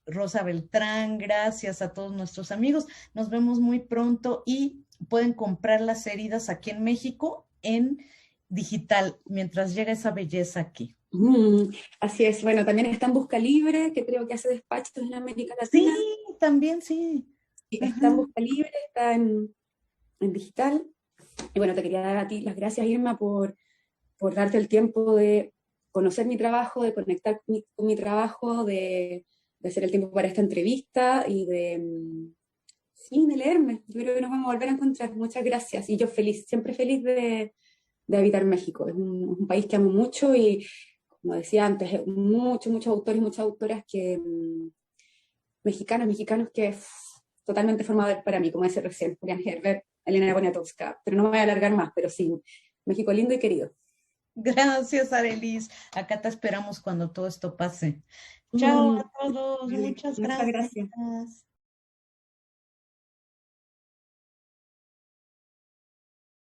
Rosa Beltrán, gracias a todos nuestros amigos. Nos vemos muy pronto y pueden comprar las heridas aquí en México en digital mientras llega esa belleza aquí. Mm, así es, bueno, también está en Busca Libre, que creo que hace despachos en América Sí, Latina. también sí. Y está en Ajá. Busca Libre, está en digital. Y bueno, te quería dar a ti las gracias, Irma, por darte el tiempo de conocer mi trabajo, de conectar con mi trabajo, de hacer el tiempo para esta entrevista y sí, de leerme. Yo creo que nos vamos a volver a encontrar. Muchas gracias. Y yo feliz, siempre feliz de habitar México. Es un país que amo mucho y, como decía antes, muchos autores y muchas autoras que mexicanos que es totalmente formador para mí, como decía recién, Julián Herbert, Elena Poniatowska, pero no me voy a alargar más, pero sí, México lindo y querido. Gracias, Arelis. Acá te esperamos cuando todo esto pase. Chao Mm, a todos, vale, muchas muchas gracias. gracias.